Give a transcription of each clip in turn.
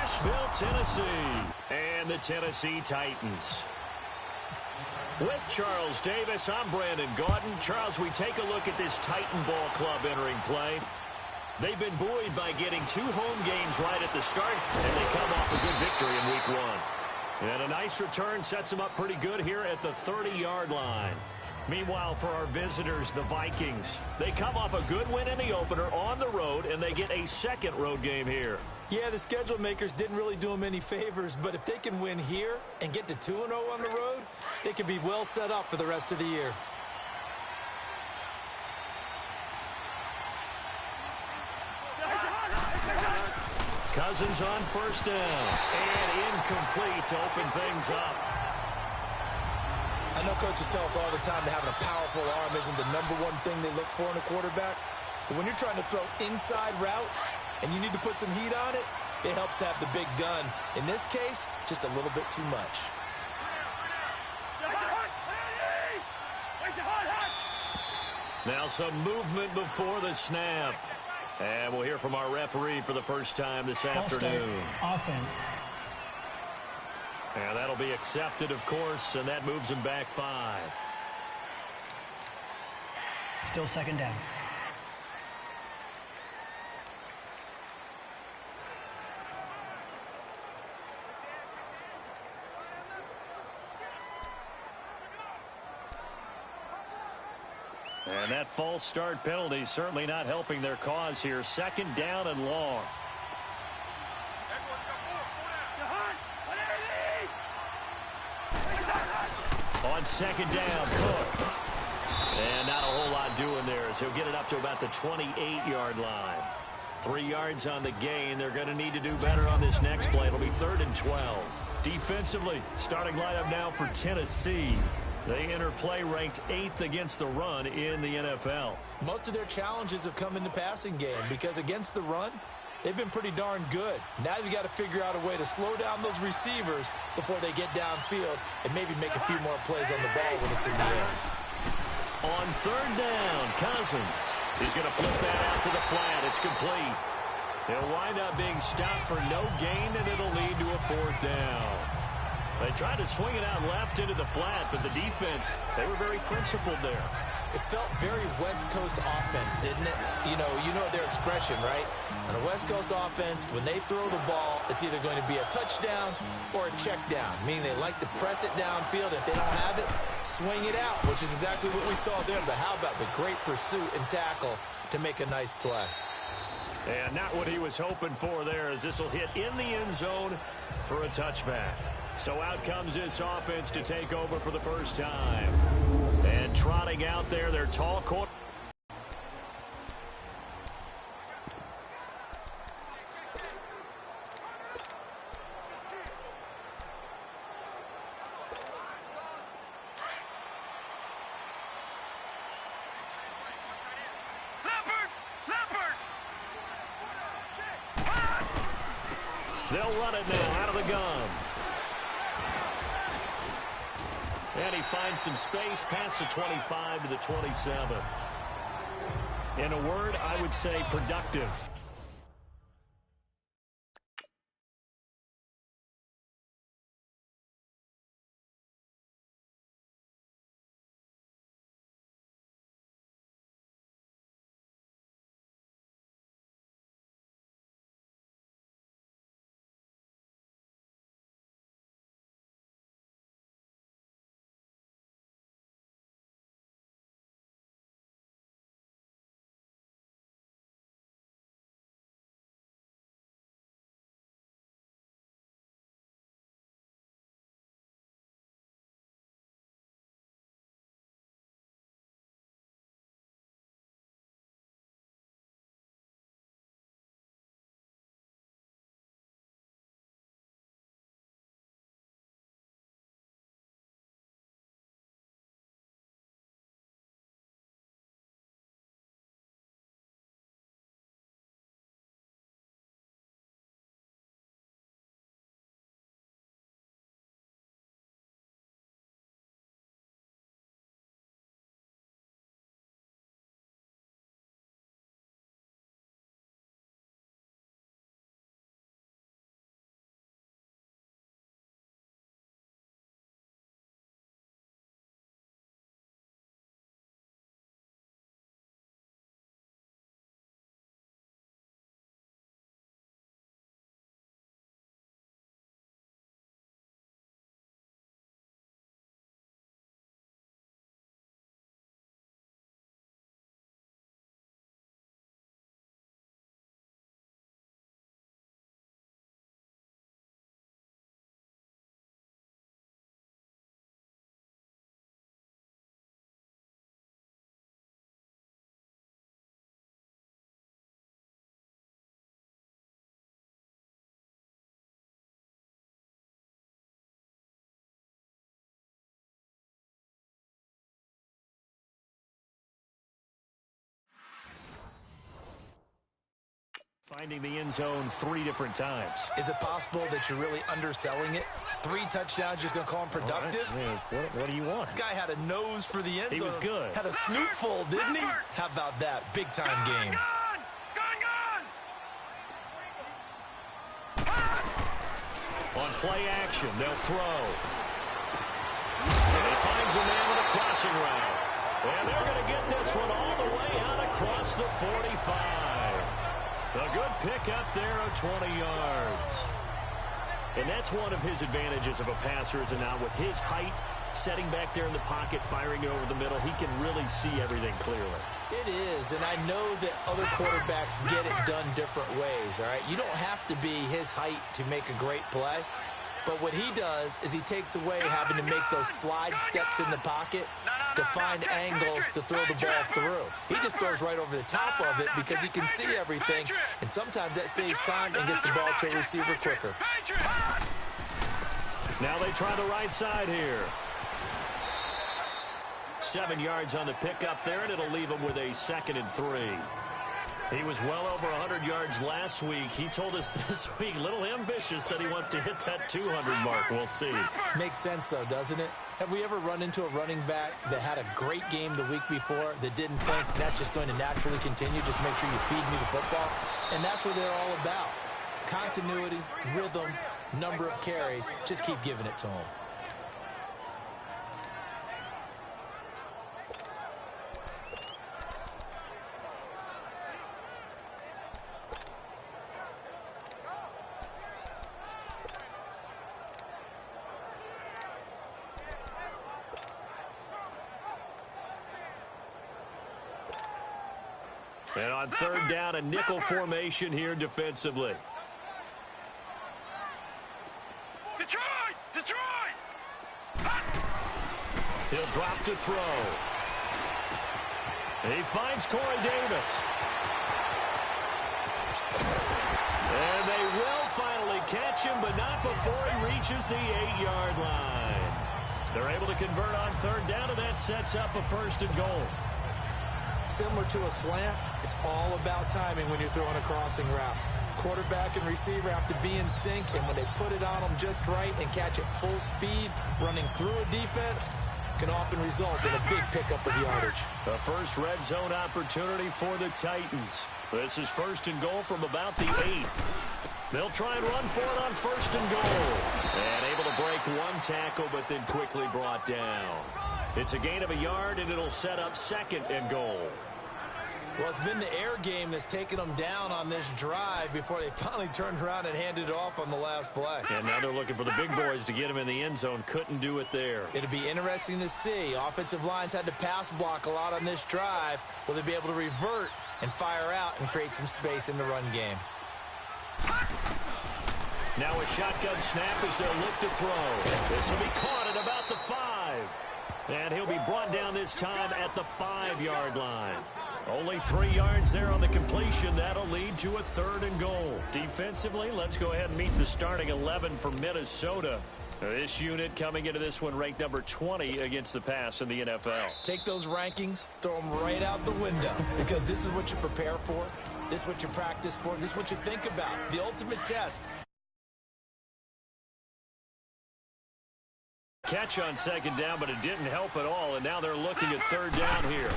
Nashville, Tennessee, and the Tennessee Titans. With Charles Davis, I'm Brandon Gaudin. Charles, we take a look at this Titan ball club entering play. They've been buoyed by getting 2 home games right at the start, and they come off a good victory in Week 1. And a nice return sets them up pretty good here at the 30-yard line. Meanwhile, for our visitors, the Vikings, they come off a good win in the opener on the road, and they get a second road game here. Yeah, the schedule makers didn't really do them any favors, but if they can win here and get to 2-0 on the road, they can be well set up for the rest of the year. Cousins on first down, and incomplete to open things up. I know coaches tell us all the time that having a powerful arm isn't the #1 thing they look for in a quarterback. But when you're trying to throw inside routes and you need to put some heat on it, it helps have the big gun. In this case, just a little bit too much. Now some movement before the snap. And we'll hear from our referee for the first time this afternoon. Offense. And that'll be accepted, of course, and that moves him back 5. Still second down. And that false start penalty certainly not helping their cause here. Second down and long. On second down, Cook. And not a whole lot doing there as he'll get it up to about the 28-yard line. 3 yards on the gain. They're going to need to do better on this next play. It'll be 3rd and 12. Defensively, starting lineup now for Tennessee. They enter play ranked 8th against the run in the NFL. Most of their challenges have come in the passing game because against the run, they've been pretty darn good. Now you've got to figure out a way to slow down those receivers before they get downfield and maybe make a few more plays on the ball when it's in the air. On 3rd down, Cousins. He's going to flip that out to the flat. It's complete. He'll wind up being stopped for no gain, and it'll lead to a 4th down. They tried to swing it out left into the flat, but the defense, they were very principled there. It felt very West Coast offense, didn't it? You know their expression, right? On a West Coast offense, when they throw the ball, it's either going to be a touchdown or a check down, meaning they like to press it downfield. If they don't have it, swing it out, which is exactly what we saw there. But how about the great pursuit and tackle to make a nice play? And not what he was hoping for there, as this will hit in the end zone for a touchback. So out comes this offense to take over for the first time. And trotting out there, their tall corner. They'll run it now out of the gun. And he finds some space past the 25 to the 27. In a word, I would say productive. Finding the end zone 3 different times. Is it possible that you're really underselling it? 3 touchdowns, just going to call him productive? Right. What do you want? This guy had a nose for the end zone. He was good. Had a snootful, didn't he? How about that? Big-time game. On play action, they'll throw. And he finds a man with a crossing route. And they're going to get this one all the way out across the 45. A good pickup there of 20 yards. And that's one of his advantages of a passer, is now with his height, setting back there in the pocket, firing it over the middle, he can really see everything clearly. It is, and I know that other quarterbacks get it done different ways, all right? You don't have to be his height to make a great play. But what he does is he takes away having to make those slide steps in the pocket to find angles to throw the ball through. He just throws right over the top of it because he can see everything, and sometimes that saves time and gets the ball to a receiver quicker. Now they try the right side here. 7 yards on the pickup there, and it'll leave him with a 2nd and 3. He was well over 100 yards last week. He told us this week, a little ambitious, said he wants to hit that 200 mark. We'll see. Makes sense, though, doesn't it? Have we ever run into a running back that had a great game the week before that didn't think that's just going to naturally continue? Just make sure you feed me the football. And that's what they're all about. Continuity, rhythm, number of carries. Just keep giving it to them. And on 3rd down, a nickel formation here defensively. Detroit! He'll drop to throw. He finds Corey Davis. And they will finally catch him, but not before he reaches the 8-yard line. They're able to convert on 3rd down, and that sets up a 1st and goal. Similar to a slant, it's all about timing when you're throwing a crossing route. Quarterback and receiver have to be in sync, and when they put it on them just right and catch it full speed, running through a defense can often result in a big pickup of yardage. The first red zone opportunity for the Titans. This is 1st and goal from about the 8. They'll try and run for it on 1st and goal. And able to break one tackle, but then quickly brought down. It's a gain of a yard, and it'll set up 2nd and goal. Well, it's been the air game that's taken them down on this drive before they finally turned around and handed it off on the last play. And now they're looking for the big boys to get him in the end zone. Couldn't do it there. It'll be interesting to see. Offensive lines had to pass block a lot on this drive. Will they be able to revert and fire out and create some space in the run game? Now a shotgun snap as they'll look to throw. This will be caught at about the 5. And he'll be brought down this time at the 5-yard line. Only 3 yards there on the completion. That'll lead to a 3rd and goal. Defensively, let's go ahead and meet the starting 11 for Minnesota. This unit coming into this one ranked number 20 against the pass in the NFL. Take those rankings, throw them right out the window, because this is what you prepare for. This is what you practice for. This is what you think about. The ultimate test. Catch on 2nd down, but it didn't help at all, and now they're looking at 3rd down here.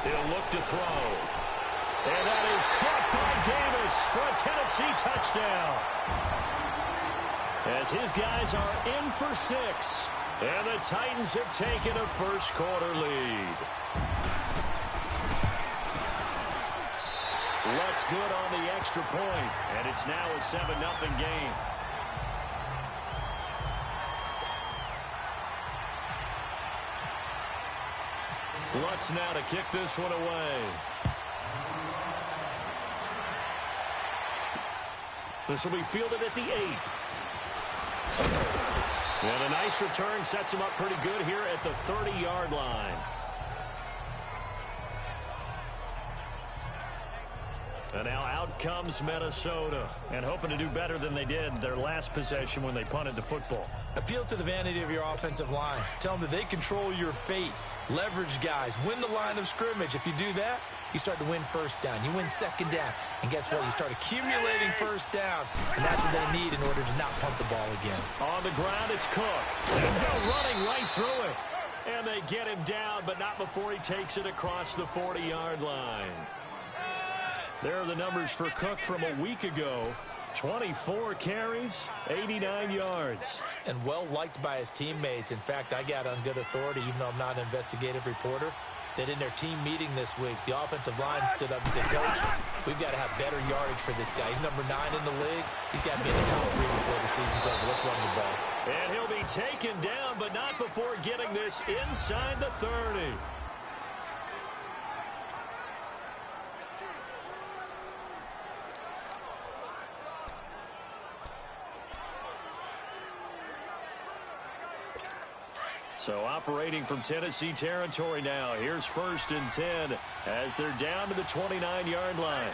He'll look to throw. And that is caught by Davis for a Tennessee touchdown. As his guys are in for 6. And the Titans have taken a first-quarter lead. Looks good on the extra point, and it's now a 7-0 game. Lutz now to kick this one away. This will be fielded at the 8. And a nice return sets him up pretty good here at the 30-yard line. And now out comes Minnesota, and hoping to do better than they did their last possession when they punted the football. Appeal to the vanity of your offensive line. Tell them that they control your fate. Leverage guys. Win the line of scrimmage. If you do that, you start to win first down. You win second down. And guess what? You start accumulating first downs. And that's what they need in order to not punt the ball again. On the ground, it's Cook. And they're running right through it. And they get him down, but not before he takes it across the 40-yard line. There are the numbers for Cook from a week ago. 24 carries, 89 yards. And well-liked by his teammates. In fact, I got on good authority, even though I'm not an investigative reporter, that in their team meeting this week, the offensive line stood up and said, Coach, we've got to have better yardage for this guy. He's number 9 in the league. He's got to be in the top 3 before the season's over. Let's run the ball. And he'll be taken down, but not before getting this inside the 30. So operating from Tennessee territory now. Here's 1st and 10 as they're down to the 29-yard line.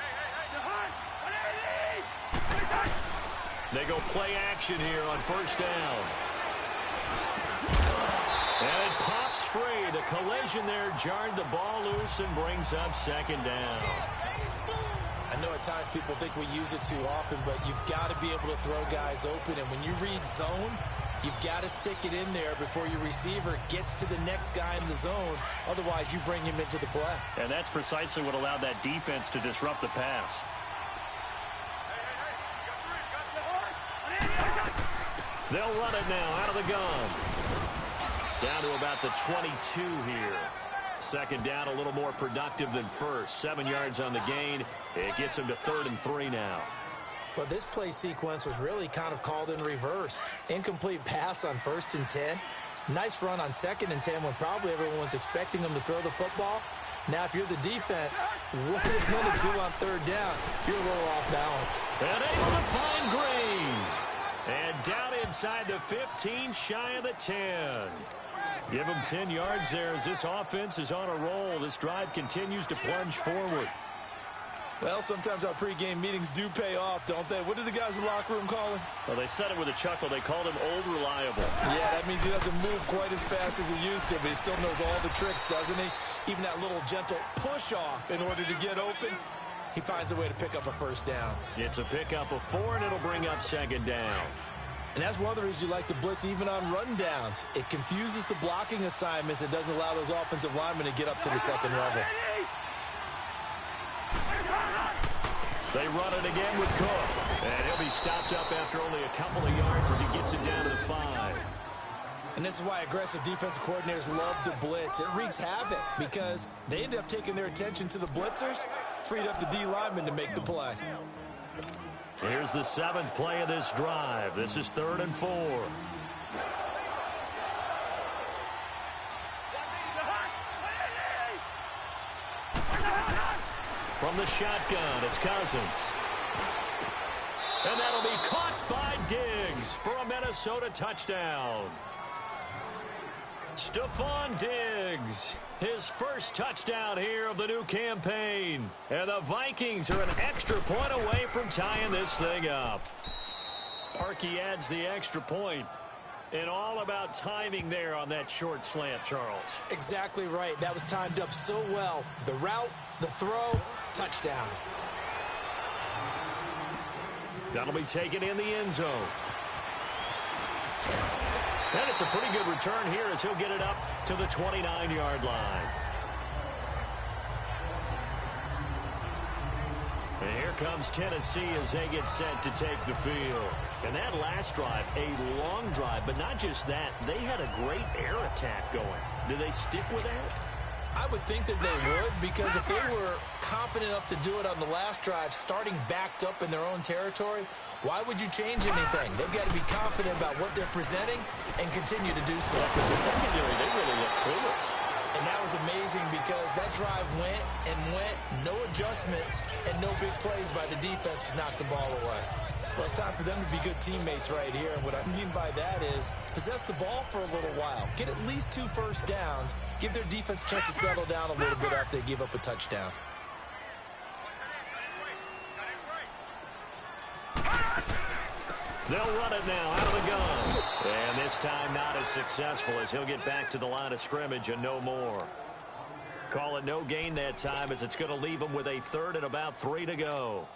They go play action here on 1st down. And it pops free. The collision there jarred the ball loose and brings up 2nd down. I know at times people think we use it too often, but you've got to be able to throw guys open. And when you read zone, you've got to stick it in there before your receiver gets to the next guy in the zone. Otherwise, you bring him into the play. And that's precisely what allowed that defense to disrupt the pass. They'll run it now out of the gun. Down to about the 22 here. 2nd down, a little more productive than 1st. 7 yards on the gain. It gets them to 3rd and 3 now. Well, this play sequence was really kind of called in reverse. Incomplete pass on 1st and 10. Nice run on 2nd and 10 when probably everyone was expecting them to throw the football. Now, if you're the defense, what are they going to do on 3rd down? You're a little off balance. And able to find Green. And down inside the 15, shy of the 10. Give them 10 yards there as this offense is on a roll. This drive continues to plunge forward. Well, sometimes our pregame meetings do pay off, don't they? What do the guys in the locker room call him? Well, they said it with a chuckle. They called him Old Reliable. Yeah, that means he doesn't move quite as fast as he used to, but he still knows all the tricks, doesn't he? Even that little gentle push-off in order to get open, he finds a way to pick up a 1st down. It's a pickup of 4, and it'll bring up 2nd down. And that's one of the reasons you like to blitz even on run downs. It confuses the blocking assignments. It doesn't allow those offensive linemen to get up to the 2nd level. They run it again with Cook. And he'll be stopped up after only a couple of yards as he gets it down to the 5. And this is why aggressive defensive coordinators love to blitz. It wreaks havoc because they end up taking their attention to the blitzers, freed up the D linemen to make the play. Here's the 7th play of this drive. This is 3rd and 4. From the shotgun, it's Cousins. And that'll be caught by Diggs for a Minnesota touchdown. Stephon Diggs, his first touchdown here of the new campaign. And the Vikings are an extra point away from tying this thing up. Parkey adds the extra point. And all about timing there on that short slant, Charles. Exactly right. That was timed up so well. The route, the throw, touchdown. That'll be taken in the end zone. And it's a pretty good return here as he'll get it up to the 29-yard line. And here comes Tennessee as they get set to take the field. And that last drive, a long drive, but not just that. They had a great air attack going. Do they stick with that? I would think that they would, because if they were competent enough to do it on the last drive, starting backed up in their own territory, why would you change anything? They've got to be confident about what they're presenting and continue to do so. Because the secondary, they really look clueless. And that was amazing because that drive went and went, no adjustments, and no big plays by the defense to knock the ball away. Well, it's time for them to be good teammates right here. And what I mean by that is possess the ball for a little while. Get at least 2 first downs. Give their defense a chance to settle down a little bit after they give up a touchdown. They'll run it now out of the gun. And this time not as successful as he'll get back to the line of scrimmage and no more. Call it no gain that time as it's going to leave them with a third and about 3 to go.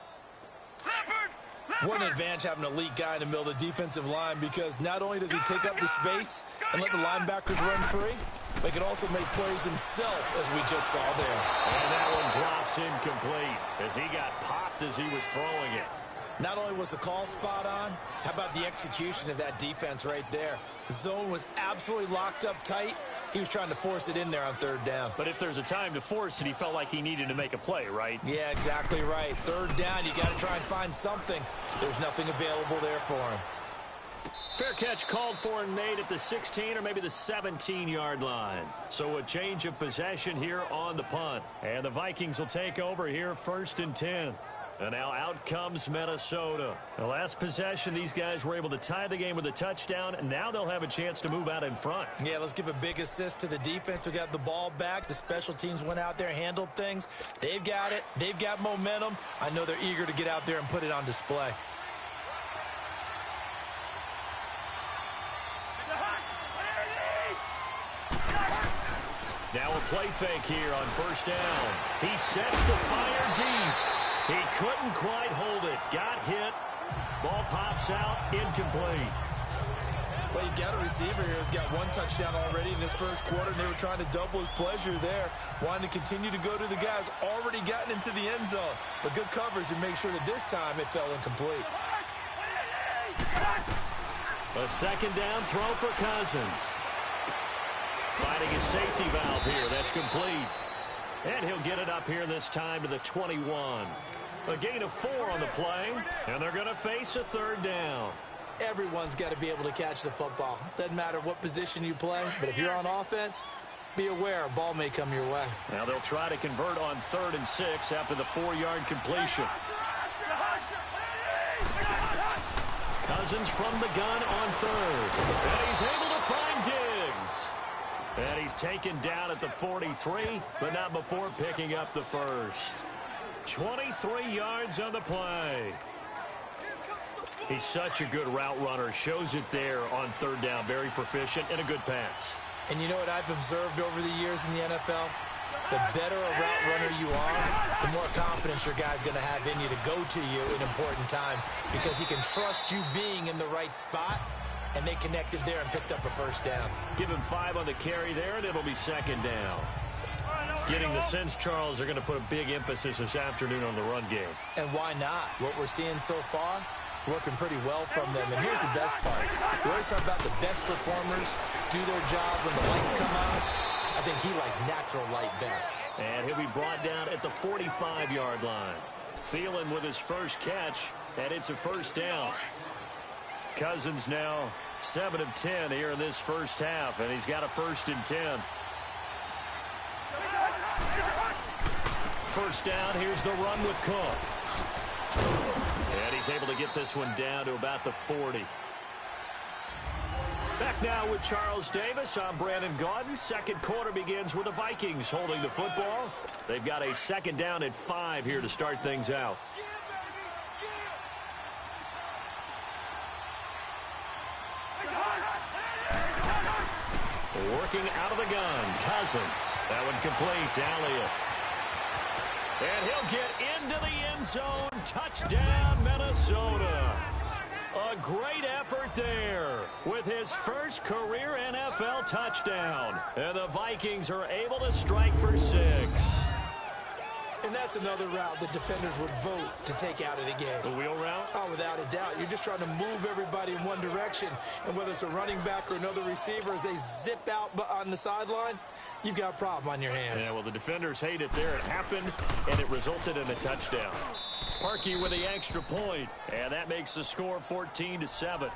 What an advantage having an elite guy in the middle of the defensive line, because not only does he take up the space and let the linebackers run free, but he can also make plays himself, as we just saw there. And that one drops incomplete as he got popped as he was throwing it. Not only was the call spot on, how about the execution of that defense right there? The zone was absolutely locked up tight. He was trying to force it in there on third down. But if there's a time to force it, he felt like he needed to make a play, right? Yeah, exactly right. Third down, you got to try and find something. There's nothing available there for him. Fair catch called for and made at the 16 or maybe the 17-yard line. So a change of possession here on the punt. And the Vikings will take over here 1st and 10. And now out comes Minnesota. The last possession, these guys were able to tie the game with a touchdown, and now they'll have a chance to move out in front. Yeah, let's give a big assist to the defense who got the ball back. The special teams went out there, handled things. They've got it. They've got momentum. I know they're eager to get out there and put it on display. Now a play fake here on 1st down. He sets the fire deep. He couldn't quite hold it. Got hit. Ball pops out. Incomplete. Well, you've got a receiver here who's got 1 touchdown already in this first quarter, and they were trying to double his pleasure there, wanting to continue to go to the guys already gotten into the end zone. But good coverage to make sure that this time it fell incomplete. A 2nd down throw for Cousins. Finding his safety valve here. That's complete. And he'll get it up here this time to the 21. A gain of 4 on the play, and they're going to face a 3rd down. Everyone's got to be able to catch the football. Doesn't matter what position you play, but if you're on offense, be aware a ball may come your way. Now they'll try to convert on 3rd and 6 after the 4-yard completion. Cousins from the gun on 3rd. And he's able to find Diggs. And he's taken down at the 43, but not before picking up the first. 23 yards on the play. He's such a good route runner. Shows it there on 3rd down. Very proficient and a good pass. And you know what I've observed over the years in the NFL? The better a route runner you are, the more confidence your guy's going to have in you to go to you in important times, because he can trust you being in the right spot. And they connected there and picked up a 1st down. Give him 5 on the carry there, and it'll be 2nd down. Getting the sense, Charles, they're going to put a big emphasis this afternoon on the run game. And why not? What we're seeing so far, working pretty well from them. And here's the best part. We always talk about the best performers do their job when the lights come out. I think he likes natural light best. And he'll be brought down at the 45-yard line. Thielen with his first catch, and it's a 1st down. Cousins now 7 of 10 here in this first half, and he's got a 1st and 10. 1st down, here's the run with Cook. And he's able to get this one down to about the 40. Back now with Charles Davis. I'm Brandon Gaudin. 2nd quarter begins with the Vikings holding the football. They've got a 2nd down at 5 here to start things out. Working out of the gun, Cousins. That one complete to Elliott. And he'll get into the end zone. Touchdown, Minnesota. A great effort there with his first career NFL touchdown. And the Vikings are able to strike for 6. And that's another route the defenders would vote to take out of the game. The wheel route? Oh, without a doubt. You're just trying to move everybody in one direction. And whether it's a running back or another receiver, as they zip out on the sideline, you've got a problem on your hands. Yeah, well, the defenders hate it there. It happened, and it resulted in a touchdown. Parkey with the extra point, and that makes the score 14-7.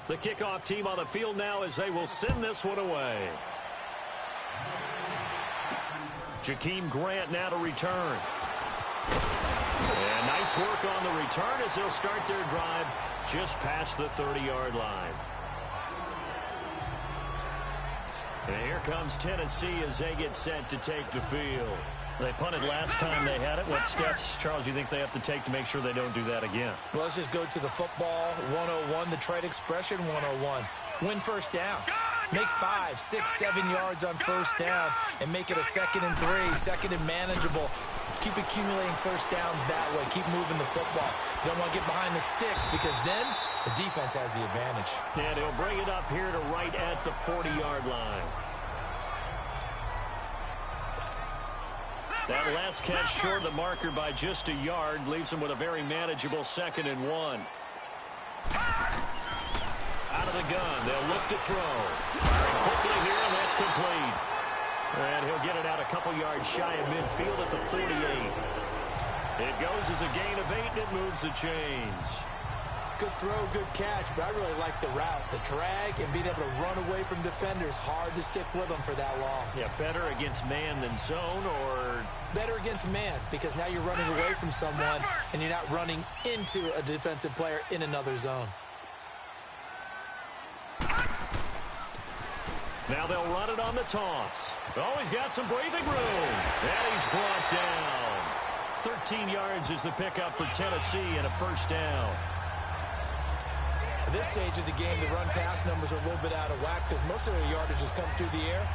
The kickoff team on the field now as they will send this one away. Jakeem Grant now to return. And nice work on the return as they'll start their drive just past the 30-yard line. And here comes Tennessee as they get set to take the field. They punted last time they had it. What steps, Charles, you think they have to take to make sure they don't do that again? Well, let's just go to the football 101, the trade expression 101. Win first down. Make 5, 6, 7 yards on first down and make it a 2nd and 3, second and manageable. Keep accumulating first downs that way. Keep moving the football. You don't want to get behind the sticks because then the defense has the advantage. And he'll bring it up here to right at the 40-yard line. That last catch short of the marker by just a yard leaves him with a very manageable 2nd and 1. Out of the gun. They'll look to throw. Firing quickly here, and that's complete. And he'll get it out a couple yards shy of midfield at the 48. It goes as a gain of 8, and it moves the chains. Good throw, good catch, but I really like the route. The drag and being able to run away from defenders, hard to stick with them for that long. Yeah, better against man than zone, or better against man, because now you're running away from someone and you're not running into a defensive player in another zone. Now they'll run it on the toss. Oh, he's got some breathing room. And he's brought down. 13 yards is the pickup for Tennessee and a first down. At this stage of the game, the run-pass numbers are a little bit out of whack because most of the yardage has come through the air.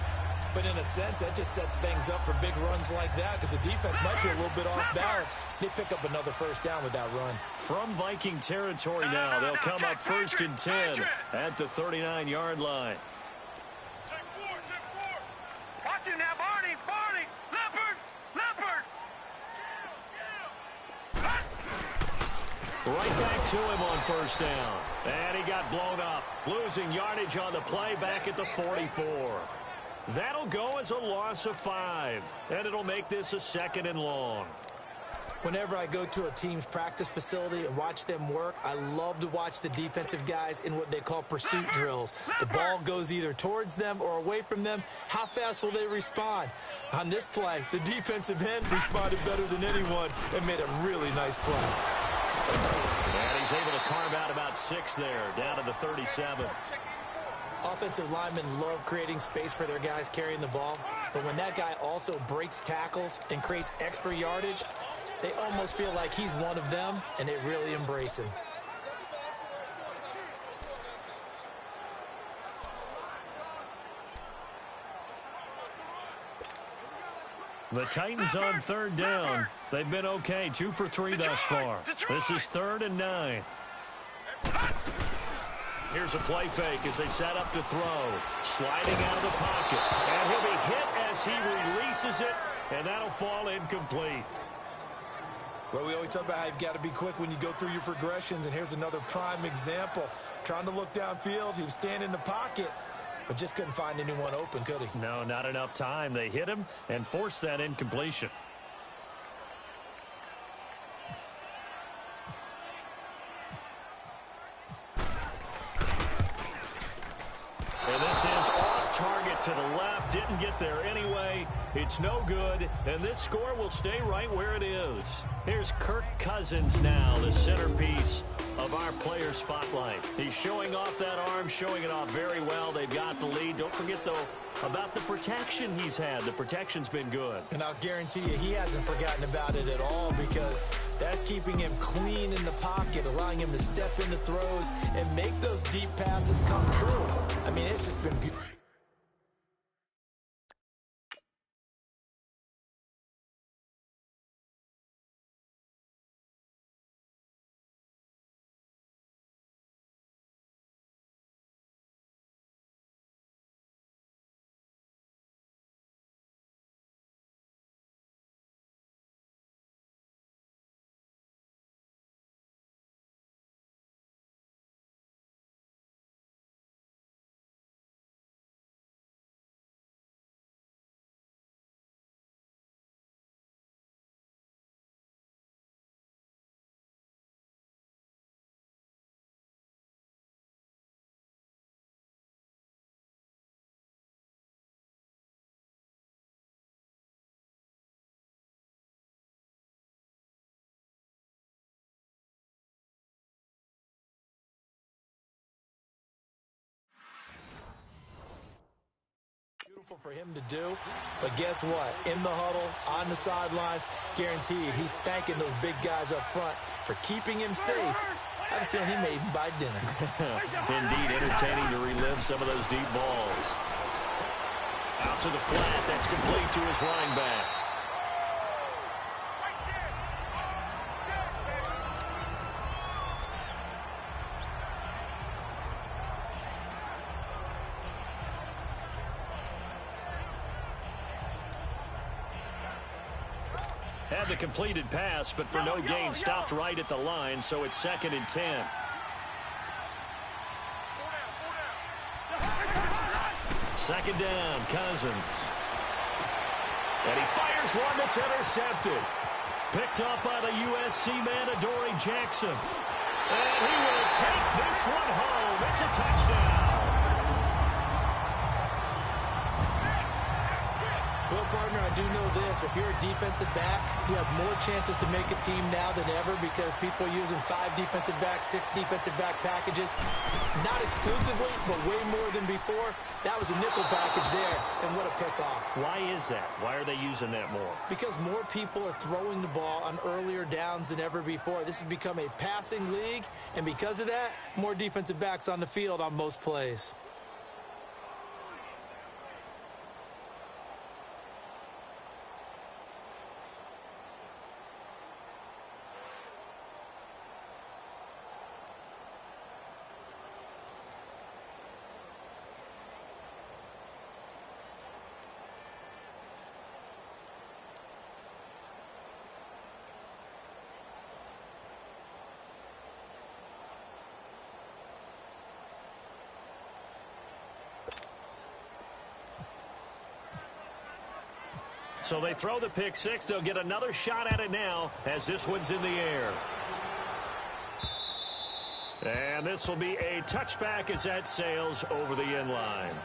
But in a sense, that just sets things up for big runs like that because the defense might be a little bit off balance. They pick up another first down with that run. From Viking territory now, they'll come up 1st and 10 at the 39-yard line. Watch it now, Barney, Leopard. Right back to him on first down. And he got blown up. Losing yardage on the play back at the 44. That'll go as a loss of 5. And it'll make this a 2nd and long. Whenever I go to a team's practice facility and watch them work, I love to watch the defensive guys in what they call pursuit drills. The ball goes either towards them or away from them. How fast will they respond? On this play, the defensive end responded better than anyone and made a really nice play. And he's able to carve out about 6 there, down to the 37. Offensive linemen love creating space for their guys carrying the ball, but when that guy also breaks tackles and creates extra yardage, they almost feel like he's one of them, and they really embrace him. The Titans on 3rd down. They've been okay, 2 for 3 thus far. This is 3rd and 9. Here's a play fake as they set up to throw. Sliding out of the pocket. And he'll be hit as he releases it, and that'll fall incomplete. Well, we always talk about how you've got to be quick when you go through your progressions, and here's another prime example. Trying to look downfield, he was standing in the pocket, but just couldn't find anyone open, could he? No, not enough time. They hit him and forced that incompletion. And this is off target to the left. Didn't get there anyway. It's no good. And this score will stay right where it is. Here's Kirk Cousins now, the centerpiece of our player spotlight. He's showing off that arm, showing it off very well. They've got the lead. Don't forget, though, about the protection he's had. The protection's been good. And I'll guarantee you he hasn't forgotten about it at all because that's keeping him clean in the pocket, allowing him to step into throws and make those deep passes come true. I mean, it's just been beautiful. painful for him to do, but guess what? In the huddle, on the sidelines, guaranteed he's thanking those big guys up front for keeping him safe. I have a feeling he may even buy dinner. Indeed, entertaining to relive some of those deep balls. Out to the flat. That's complete to his running back. Had the completed pass, but for no gain, stopped right at the line, so it's 2nd and 10. Second down, Cousins. And he fires one that's intercepted. Picked up by the USC man, Adoree Jackson. And he will take this one home. It's a touchdown. Well, partner, I do know this. If you're a defensive back, you have more chances to make a team now than ever because people are using 5 defensive backs, 6 defensive back packages. Not exclusively, but way more than before. That was a nickel package there, and what a pickoff. Why is that? Why are they using that more? Because more people are throwing the ball on earlier downs than ever before. This has become a passing league, and because of that, more defensive backs on the field on most plays. So they throw the pick six. They'll get another shot at it now as this one's in the air. And this will be a touchback as that sails over the end line.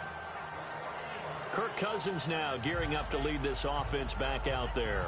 Kirk Cousins now gearing up to lead this offense back out there.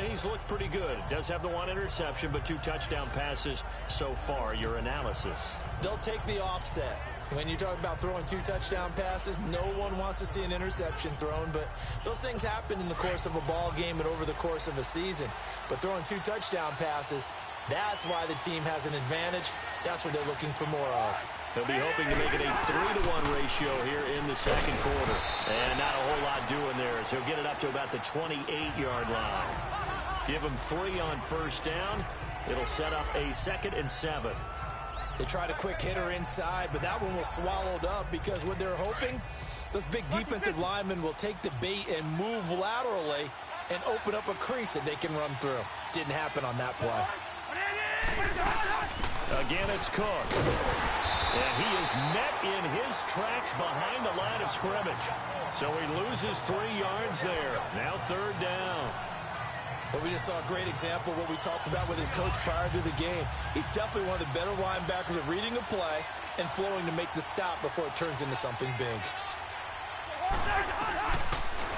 He's looked pretty good. Does have the 1 interception, but 2 touchdown passes so far. Your analysis? They'll take the offset. When you talk about throwing 2 touchdown passes, no one wants to see an interception thrown, but those things happen in the course of a ball game and over the course of a season. But throwing 2 touchdown passes, that's why the team has an advantage. That's what they're looking for more of. They'll be hoping to make it a 3-to-1 ratio here in the second quarter. And not a whole lot doing there as he'll get it up to about the 28-yard line. Give him 3 on first down. It'll set up a 2nd and 7. They tried a quick hitter inside, but that one was swallowed up because what they're hoping, those big defensive linemen will take the bait and move laterally and open up a crease that they can run through. Didn't happen on that play. Again, it's Cook. And he is met in his tracks behind the line of scrimmage. So he loses 3 yards there. Now 3rd down. But we just saw a great example of what we talked about with his coach prior to the game. He's definitely one of the better linebackers at reading a play and flowing to make the stop before it turns into something big.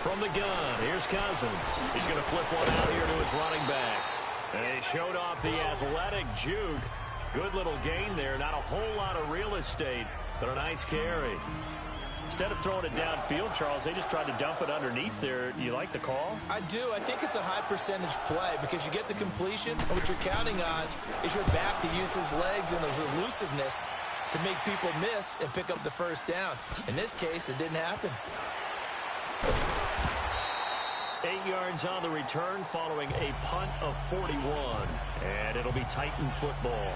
From the gun, here's Cousins. He's going to flip one out here to his running back. And he showed off the athletic juke. Good little gain there. Not a whole lot of real estate, but a nice carry. Instead of throwing it downfield, Charles, they just tried to dump it underneath there. You like the call? I do. I think it's a high percentage play because you get the completion, and what you're counting on is your back to use his legs and his elusiveness to make people miss and pick up the first down. In this case, it didn't happen. 8 yards on the return following a punt of 41. And it'll be Titan football.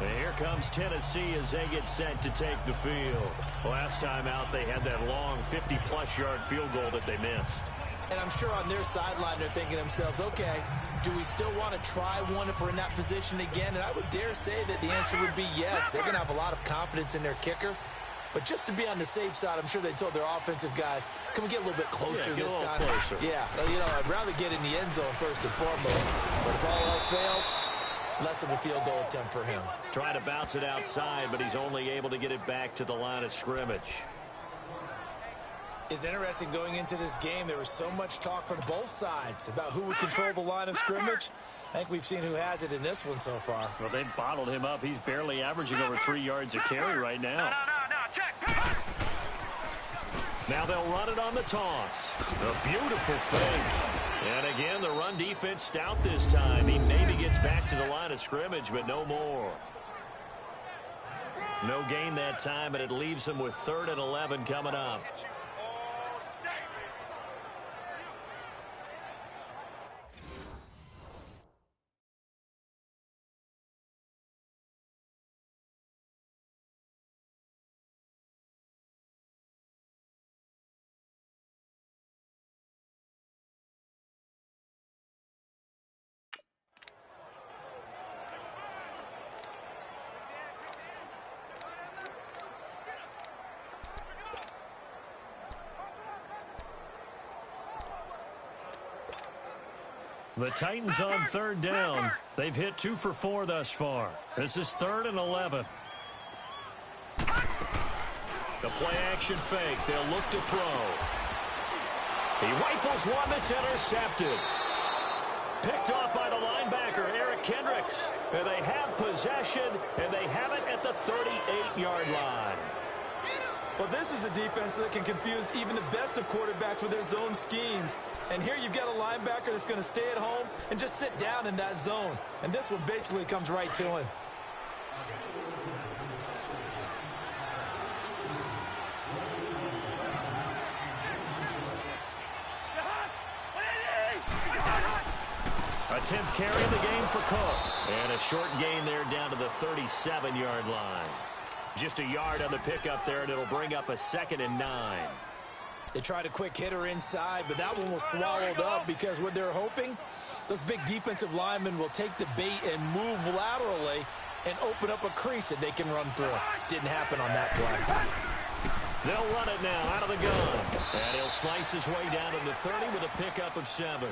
And here comes Tennessee as they get set to take the field. Last time out, they had that long 50-plus yard field goal that they missed. And I'm sure on their sideline, they're thinking to themselves, okay, do we still want to try one if we're in that position again? And I would dare say that the answer would be yes. They're going to have a lot of confidence in their kicker. But just to be on the safe side, I'm sure they told their offensive guys, can we get a little bit closer this time? Closer. Yeah, you know, I'd rather get in the end zone first and foremost. But if all else fails, less of a field goal attempt for him. Trying to bounce it outside, but he's only able to get it back to the line of scrimmage. It's interesting going into this game. There was so much talk from both sides about who would control the line of scrimmage. I think we've seen who has it in this one so far. Well, they bottled him up. He's barely averaging over 3 yards a carry right now. Now they'll run it on the toss. A beautiful fake. And again, the run defense stout this time. He maybe gets back to the line of scrimmage, but no more. No gain that time, and it leaves him with 3rd and 11 coming up. The Titans on 3rd down. They've hit 2 for 4 thus far. This is 3rd and 11. The play-action fake. They'll look to throw. He rifles one that's intercepted. Picked off by the linebacker, Eric Kendricks. And they have possession, and they have it at the 38-yard line. Well, this is a defense that can confuse even the best of quarterbacks with their zone schemes. And here you've got a linebacker that's going to stay at home and just sit down in that zone. And this one basically comes right to him. A 10th carry in the game for Cook. And a short gain there down to the 37-yard line. Just a yard on the pickup there, and it'll bring up a 2nd and 9. They tried a quick hitter inside, but that one was swallowed up because what they're hoping, those big defensive linemen will take the bait and move laterally and open up a crease that they can run through. Didn't happen on that play. They'll run it now out of the gun. And he'll slice his way down to the 30 with a pickup of 7.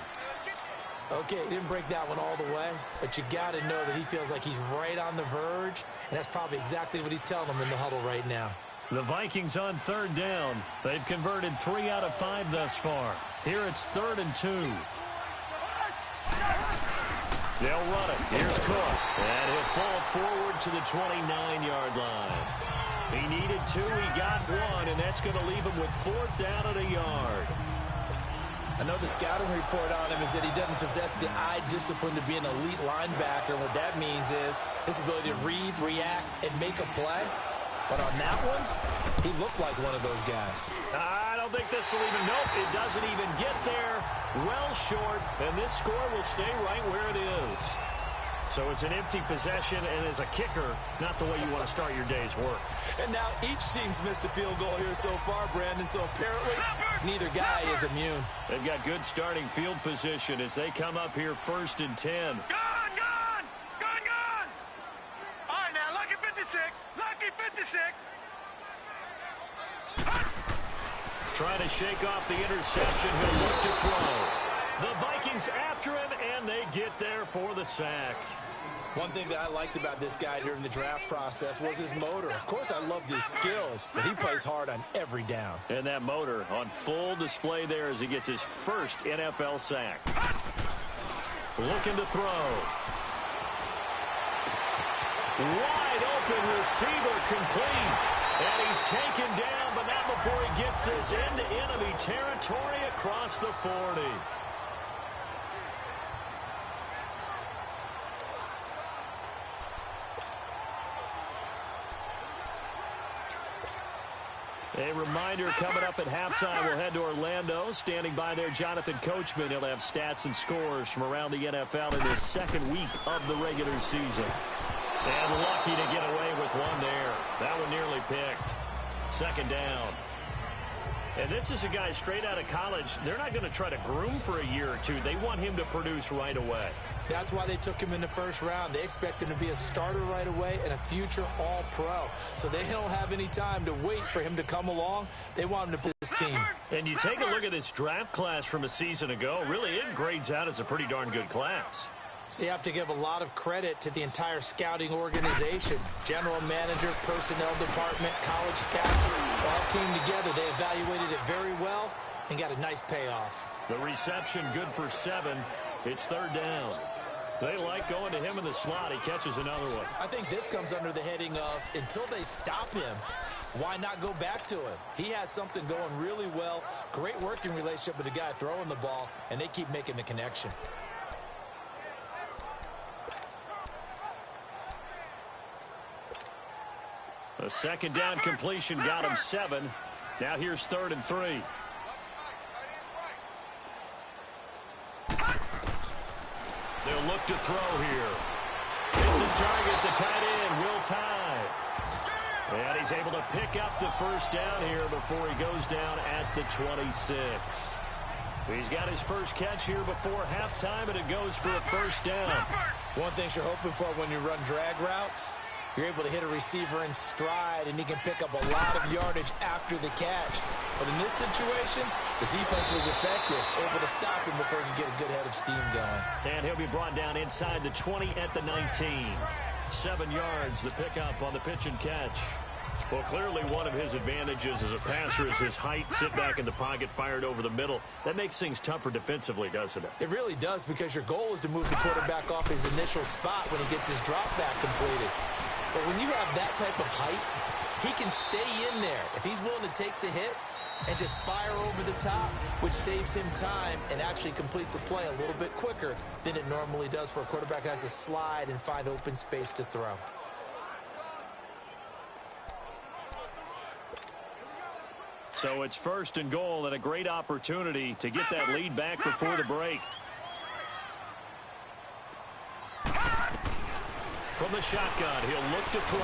Okay, he didn't break that one all the way, but you got to know that he feels like he's right on the verge, and that's probably exactly what he's telling them in the huddle right now. The Vikings on 3rd down. They've converted 3 out of 5 thus far. Here it's 3rd and 2. They'll run it. Here's Cook, and he'll fall forward to the 29-yard line. He needed 2, he got 1, and that's going to leave him with 4th down and a yard. I know the scouting report on him is that he doesn't possess the eye discipline to be an elite linebacker. And what that means is his ability to read, react, and make a play. But on that one, he looked like one of those guys. I don't think this will even, nope, it doesn't even get there. Well short, and this score will stay right where it is. So it's an empty possession, and as a kicker, not the way you want to start your day's work. And now each team's missed a field goal here so far, Brandon, so apparently neither guy is immune. They've got good starting field position as they come up here 1st and 10. Gone! All right, now, lucky 56. Lucky 56. Trying to shake off the interception. He'll look to throw. The Vikings after him, and they get there for the sack. One thing that I liked about this guy during the draft process was his motor. Of course, I loved his skills, but he plays hard on every down. And that motor on full display there as he gets his first NFL sack. Looking to throw. Wide open receiver complete. And he's taken down, but not before he gets this into enemy territory across the 40. A reminder coming up at halftime, we'll head to Orlando. Standing by there, Jonathan Coachman. He'll have stats and scores from around the NFL in his 2nd week of the regular season. And lucky to get away with one there. That one nearly picked. 2nd down. And this is a guy straight out of college. They're not going to try to groom for a year or 2. They want him to produce right away. That's why they took him in the 1st round. They expect him to be a starter right away and a future All-Pro. So they don't have any time to wait for him to come along. They want him to put this team. And you take a look at this draft class from a season ago. Really, it grades out as a pretty darn good class. So you have to give a lot of credit to the entire scouting organization. General manager, personnel department, college scouts all came together. They evaluated it very well and got a nice payoff. The reception good for 7. It's 3rd down. They like going to him in the slot. He catches another one. I think this comes under the heading of until they stop him, why not go back to him? He has something going really well. Great working relationship with the guy throwing the ball, and they keep making the connection. A second down completion got him 7. Now here's 3rd and 3. They'll look to throw here. It's his target, the tight end, Will Tye. And he's able to pick up the first down here before he goes down at the 26. He's got his first catch here before halftime, and it goes for a first down. One thing you're hoping for when you run drag routes, you're able to hit a receiver in stride, and he can pick up a lot of yardage after the catch. But in this situation, the defense was effective, able to stop him before he could get a good head of steam going. And he'll be brought down inside the 20 at the 19. 7 yards, the pickup on the pitch and catch. Well, clearly one of his advantages as a passer is his height. Sit back in the pocket, fired over the middle. That makes things tougher defensively, doesn't it? It really does, because your goal is to move the quarterback off his initial spot when he gets his drop back completed. But when you have that type of height, he can stay in there if he's willing to take the hits and just fire over the top, which saves him time and actually completes a play a little bit quicker than it normally does for a quarterback who has to slide and find open space to throw. So it's 1st and goal, and a great opportunity to get that lead back before the break. From the shotgun, he'll look to throw.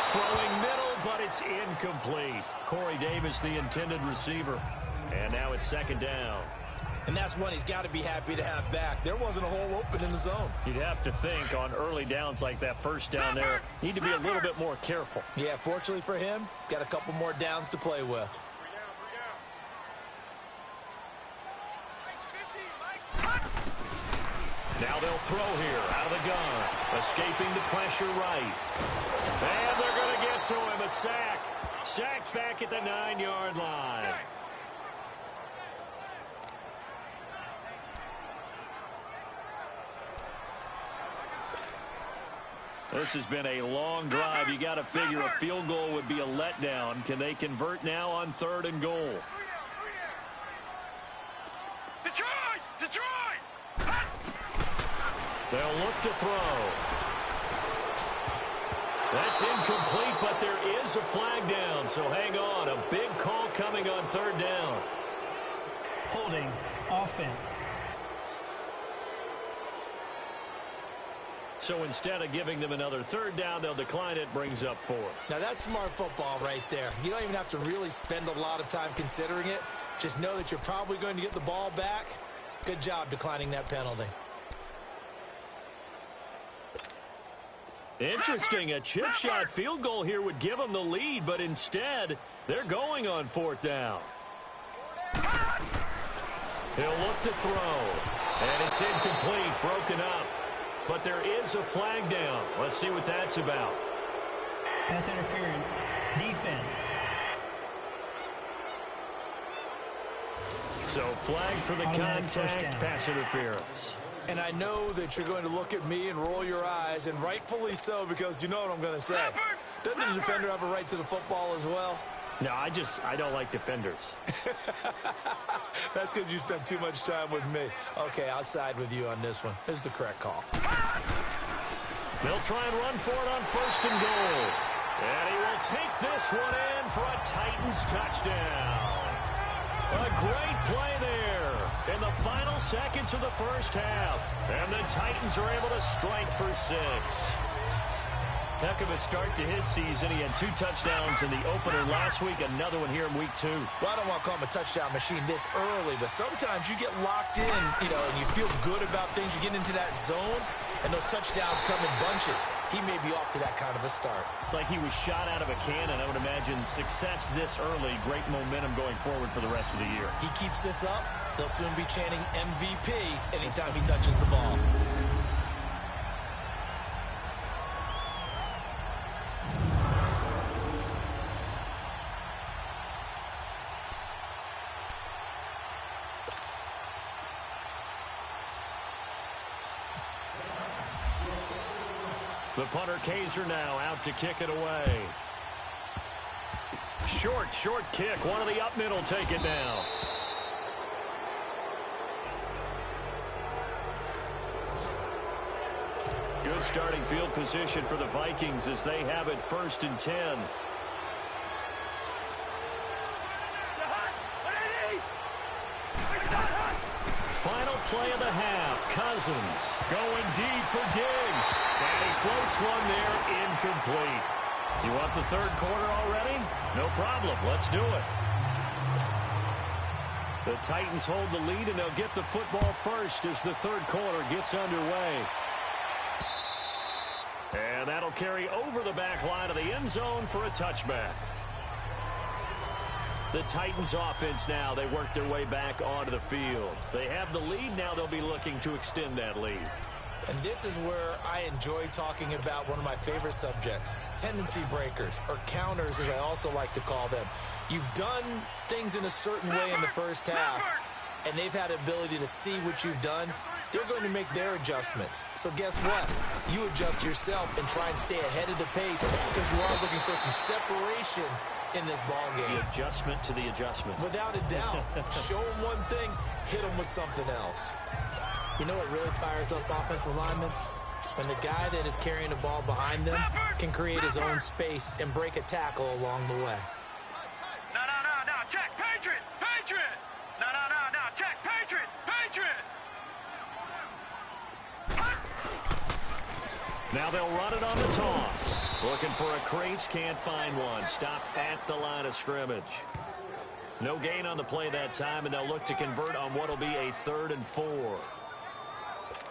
Throwing middle, but it's incomplete. Corey Davis, the intended receiver. And now it's 2nd down. And that's one he's got to be happy to have back. There wasn't a hole open in the zone. You'd have to think on early downs like that, first down there, need to be a little bit more careful. Yeah, fortunately for him, got a couple more downs to play with. Now they'll throw here out of the gun. Escaping the pressure right. And they're going to get to him. A sack. Sacked back at the 9-yard line. This has been a long drive. You got to figure a field goal would be a letdown. Can they convert now on 3rd and goal? Detroit! Detroit! They'll look to throw. That's incomplete, but there is a flag down, so hang on. A big call coming on 3rd down. Holding. Offense. So instead of giving them another 3rd down, they'll decline it, brings up 4. Now that's smart football right there. You don't even have to really spend a lot of time considering it. Just know that you're probably going to get the ball back. Good job declining that penalty. Interesting, a chip shot field goal here would give them the lead, but instead, they're going on 4th down. He'll look to throw, and it's incomplete, broken up. But there is a flag down. Let's see what that's about. Pass interference. Defense. So flag for the Automatic first contact, down. pass interference. And I know that you're going to look at me and roll your eyes, and rightfully so, because you know what I'm going to say. Doesn't the defender have a right to the football as well? No, I don't like defenders. That's because you spent too much time with me. Okay, I'll side with you on this one. This is the correct call. They'll try and run for it on 1st and goal. And he will take this one in for a Titans touchdown. A great play there in the final seconds of the first half. And the Titans are able to strike for 6. Heck of a start to his season. He had 2 touchdowns in the opener last week, another one here in week 2. Well, I don't want to call him a touchdown machine this early, but sometimes you get locked in, and you feel good about things. You get into that zone, and those touchdowns come in bunches. He may be off to that kind of a start. Like he was shot out of a cannon. I would imagine success this early, great momentum going forward for the rest of the year. He keeps this up, they'll soon be chanting MVP anytime he touches the ball. The punter Kaiser now out to kick it away. Short kick. One of the up mid will take it now. Good starting field position for the Vikings as they have it 1st and 10. Final play of the half. Cousins going deep for Diggs. And he floats one there, incomplete. You want the 3rd quarter already? No problem. Let's do it. The Titans hold the lead, and they'll get the football first as the 3rd quarter gets underway. And that'll carry over the back line of the end zone for a touchback. The Titans offense now, they work their way back onto the field. They have the lead. Now they'll be looking to extend that lead. And this is where I enjoy talking about one of my favorite subjects, tendency breakers, or counters as I also like to call them. You've done things in a certain way in the first half, and they've had the ability to see what you've done. They're going to make their adjustments. So guess what? You adjust yourself and try and stay ahead of the pace because you are looking for some separation in this ball game. The adjustment to the adjustment. Without a doubt. Show them one thing, hit them with something else. You know what really fires up offensive linemen? When the guy that is carrying the ball behind them can create his own space and break a tackle along the way. No, check, Patriot! No, check, Patriot! Now they'll run it on the toss. Looking for a crease, can't find one. Stopped at the line of scrimmage. No gain on the play that time, and they'll look to convert on what will be a 3rd and 4.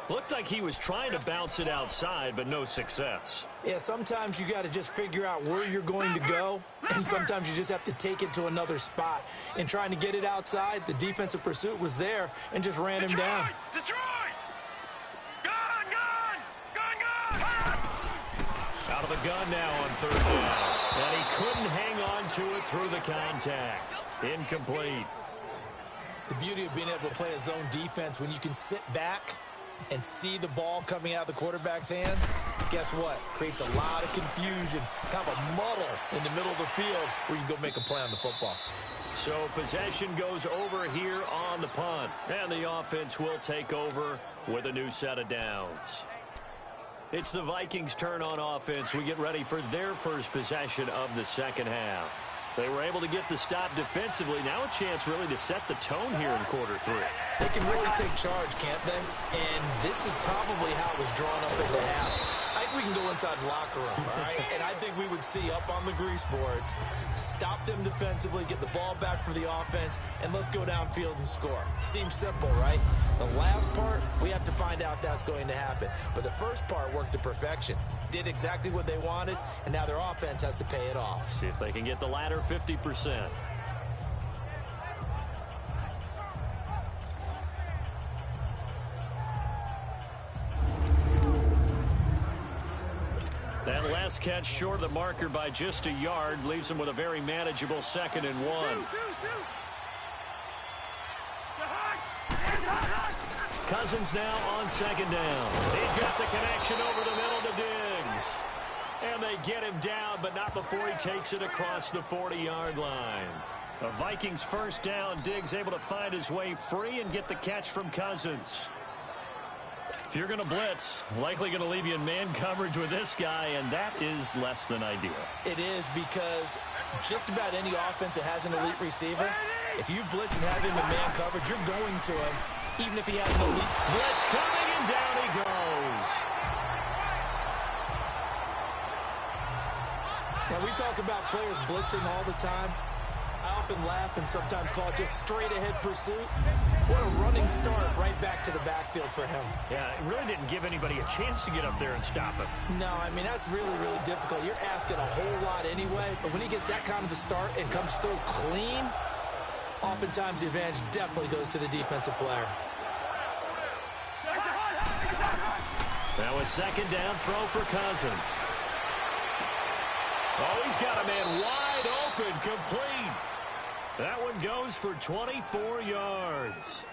Looked like he was trying to bounce it outside, but no success. Yeah, sometimes you got to just figure out where you're going to go, and sometimes you just have to take it to another spot. In trying to get it outside, the defensive pursuit was there and just ran him down. Detroit! Gun! Out of the gun now on 3rd down. And he couldn't hang on to it through the contact. Incomplete. The beauty of being able to play a zone defense when you can sit back and see the ball coming out of the quarterback's hands, guess what? Creates a lot of confusion, kind of a muddle in the middle of the field where you can go make a play on the football. So possession goes over here on the punt. And the offense will take over with a new set of downs. It's the Vikings' turn on offense. We get ready for their first possession of the 2nd half. They were able to get the stop defensively. Now a chance really to set the tone here in quarter 3. They can really take charge, can't they? And this is probably how it was drawn up at the half. I think we can go inside the locker room, all right? And I think we would see up on the grease boards, stop them defensively, get the ball back for the offense, and let's go downfield and score. Seems simple, right? The last part, we have to find out that's going to happen. But the first part worked to perfection. Did exactly what they wanted, and now their offense has to pay it off. See if they can get the latter 50%. That last catch short of the marker by just a yard leaves him with a very manageable 2nd and 1. Cousins now on 2nd down. He's got the connection over the middle to Diggs. And they get him down, but not before he takes it across the 40-yard line. The Vikings 1st down. Diggs able to find his way free and get the catch from Cousins. If you're going to blitz, likely going to leave you in man coverage with this guy, and that is less than ideal. It is because just about any offense that has an elite receiver, if you blitz and have him in man coverage, you're going to him, even if he has an elite. Blitz coming, and down he goes. Now, we talk about players blitzing all the time. I often laugh and sometimes call it just straight-ahead pursuit. What a running start right back to the backfield for him. Yeah, it really didn't give anybody a chance to get up there and stop him. No, I mean, that's really, really difficult. You're asking a whole lot anyway, but when he gets that kind of a start and comes through clean, oftentimes the advantage definitely goes to the defensive player. Now a 2nd down throw for Cousins. Oh, he's got a man wide open, complete. That one goes for 24 yards.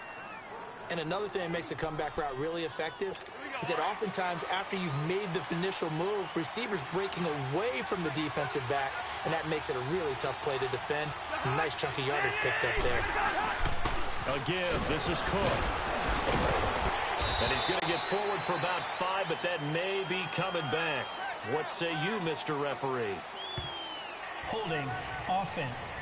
And another thing that makes a comeback route really effective is that oftentimes after you've made the initial move, receivers breaking away from the defensive back, and that makes it a really tough play to defend. A nice chunk of yardage picked up there. Again, this is Cook. And he's going to get forward for about 5, but that may be coming back. What say you, Mr. Referee? Holding offense.